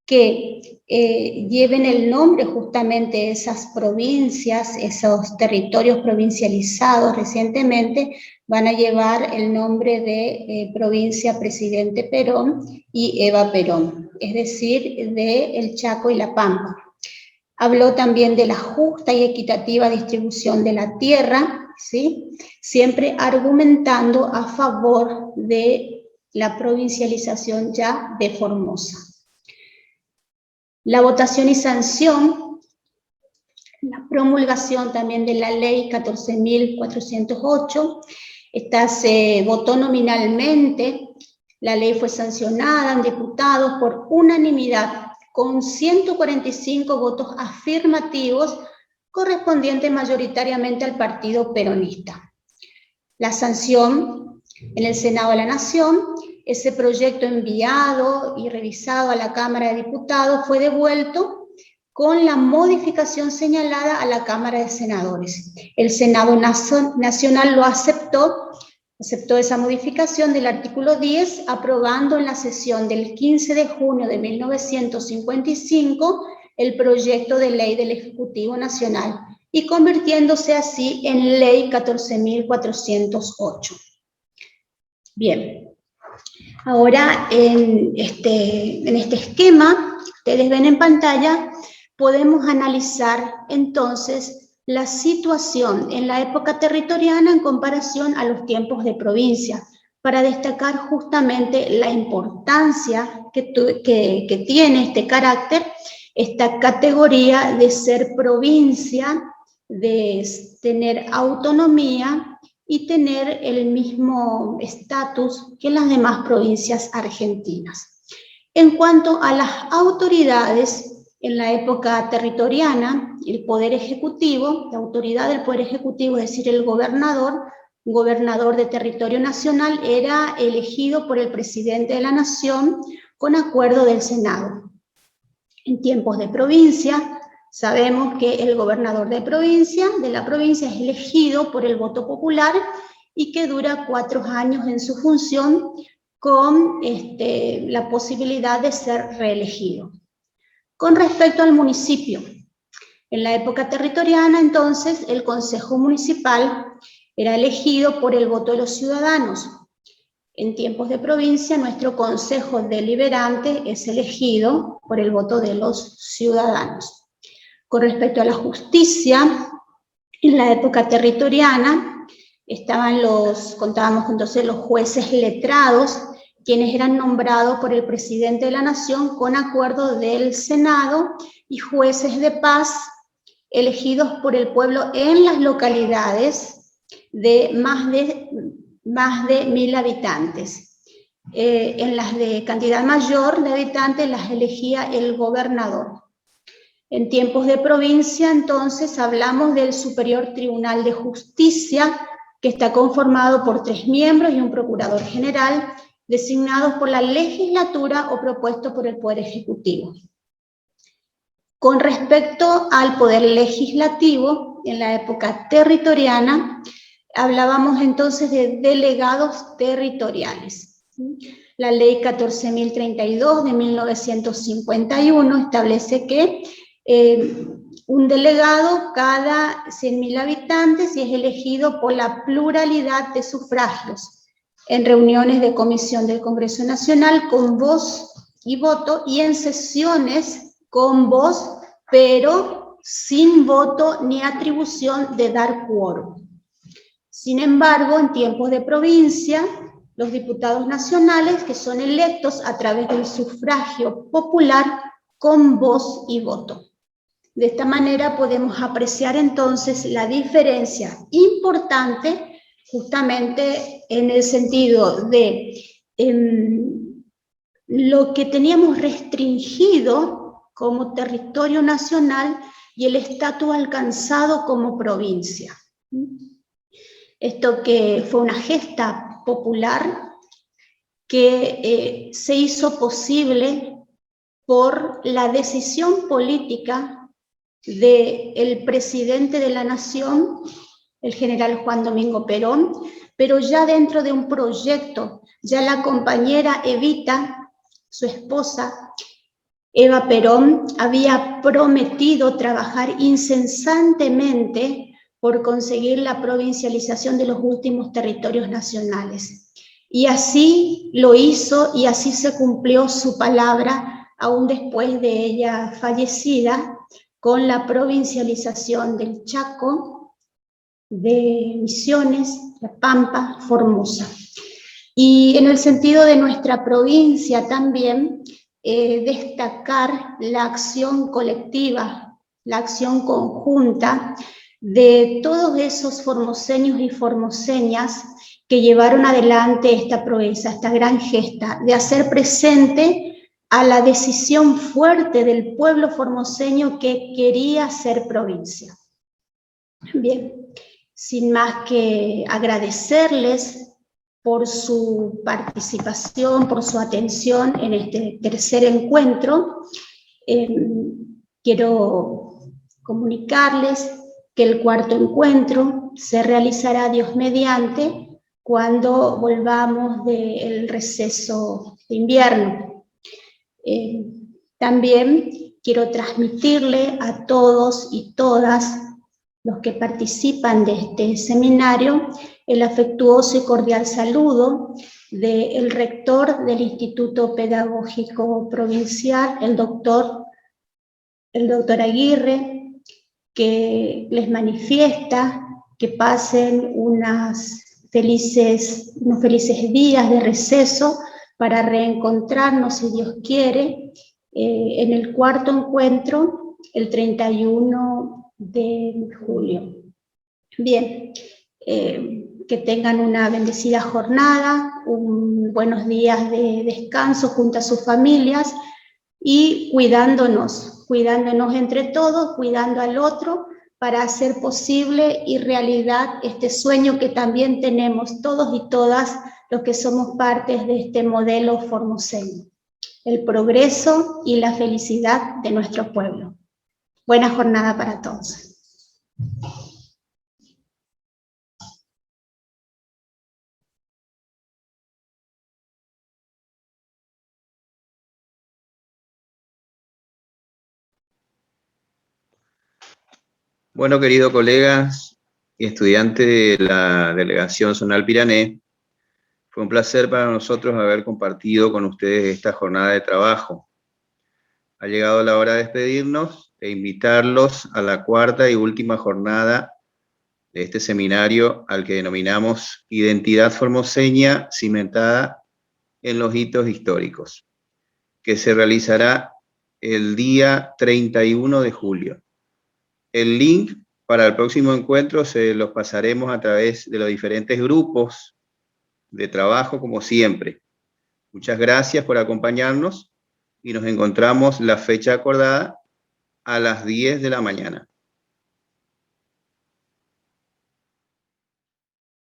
que lleven el nombre justamente de esas provincias, esos territorios provincializados recientemente, van a llevar el nombre de provincia Presidente Perón y Eva Perón, es decir, de El Chaco y La Pampa. Habló también de la justa y equitativa distribución de la tierra, ¿sí? Siempre argumentando a favor de la provincialización ya de Formosa. La votación y sanción, la promulgación también de la ley 14.408, esta se votó nominalmente, la ley fue sancionada en diputados por unanimidad, con 145 votos afirmativos, correspondientes mayoritariamente al partido peronista. La sanción en el Senado de la Nación, ese proyecto enviado y revisado a la Cámara de Diputados fue devuelto con la modificación señalada a la Cámara de Senadores. El Senado Nacional lo aceptó esa modificación del artículo 10, aprobando en la sesión del 15 de junio de 1955 el proyecto de ley del Ejecutivo Nacional y convirtiéndose así en ley 14.408. Bien, ahora en este esquema, ustedes ven en pantalla, podemos analizar entonces la situación en la época territoriana en comparación a los tiempos de provincia, para destacar justamente la importancia que tiene este carácter, esta categoría de ser provincia, de tener autonomía y tener el mismo estatus que las demás provincias argentinas. En cuanto a las autoridades, en la época territoriana, el Poder Ejecutivo, la autoridad del Poder Ejecutivo, es decir, el gobernador de territorio nacional, era elegido por el presidente de la Nación con acuerdo del Senado. En tiempos de provincia, sabemos que el gobernador de la provincia es elegido por el voto popular y que dura 4 años en su función con la posibilidad de ser reelegido. Con respecto al municipio, en la época territoriana, entonces, el Consejo Municipal era elegido por el voto de los ciudadanos. En tiempos de provincia, nuestro Consejo Deliberante es elegido por el voto de los ciudadanos. Con respecto a la justicia, en la época territoriana, contábamos entonces los jueces letrados, quienes eran nombrados por el presidente de la Nación con acuerdo del Senado, y jueces de paz elegidos por el pueblo en las localidades de más de 1.000 habitantes. En las de cantidad mayor de habitantes las elegía el gobernador. En tiempos de provincia, entonces, hablamos del Superior Tribunal de Justicia, que está conformado por 3 miembros y un procurador general, designados por la legislatura o propuestos por el Poder Ejecutivo. Con respecto al Poder Legislativo, en la época territoriana, hablábamos entonces de delegados territoriales. La Ley 14.032 de 1951 establece que un delegado cada 100.000 habitantes y es elegido por la pluralidad de sufragios en reuniones de comisión del Congreso Nacional con voz y voto, y en sesiones con voz, pero sin voto ni atribución de dar quórum. Sin embargo, en tiempos de provincia, los diputados nacionales, que son electos a través del sufragio popular con voz y voto. De esta manera podemos apreciar entonces la diferencia importante justamente en el sentido de lo que teníamos restringido como territorio nacional y el estatus alcanzado como provincia. Esto que fue una gesta popular que se hizo posible por la decisión política del presidente de la Nación, el general Juan Domingo Perón, pero ya dentro de un proyecto, ya la compañera Evita, su esposa, Eva Perón, había prometido trabajar incesantemente por conseguir la provincialización de los últimos territorios nacionales. Y así lo hizo y así se cumplió su palabra, aún después de ella fallecida, con la provincialización del Chaco, de Misiones, La Pampa, Formosa. Y en el sentido de nuestra provincia también, destacar la acción colectiva, la acción conjunta de todos esos formoseños y formoseñas que llevaron adelante esta proeza, esta gran gesta de hacer presente a la decisión fuerte del pueblo formoseño que quería ser provincia. Bien, sin más que agradecerles por su participación, por su atención en este tercer encuentro. Quiero comunicarles que el cuarto encuentro se realizará, Dios mediante, cuando volvamos del receso de invierno. También quiero transmitirle a todos y todas los que participan de este seminario el afectuoso y cordial saludo del rector del Instituto Pedagógico Provincial, el doctor Aguirre, que les manifiesta que pasen unos felices días de receso para reencontrarnos, si Dios quiere, en el cuarto encuentro, el 31 de julio. Bien, que tengan una bendecida jornada, buenos días de descanso junto a sus familias y cuidándonos entre todos, cuidando al otro, para hacer posible y realidad este sueño que también tenemos todos y todas los que somos partes de este modelo formoseño, el progreso y la felicidad de nuestro pueblo. Buena jornada para todos. Bueno, queridos colegas y estudiantes de la Delegación Zonal Pirané, fue un placer para nosotros haber compartido con ustedes esta jornada de trabajo. Ha llegado la hora de despedirnos e invitarlos a la cuarta y última jornada de este seminario al que denominamos Identidad Formoseña cimentada en los hitos históricos, que se realizará el día 31 de julio. El link para el próximo encuentro se los pasaremos a través de los diferentes grupos de trabajo, como siempre. Muchas gracias por acompañarnos y nos encontramos la fecha acordada a las 10 de la mañana.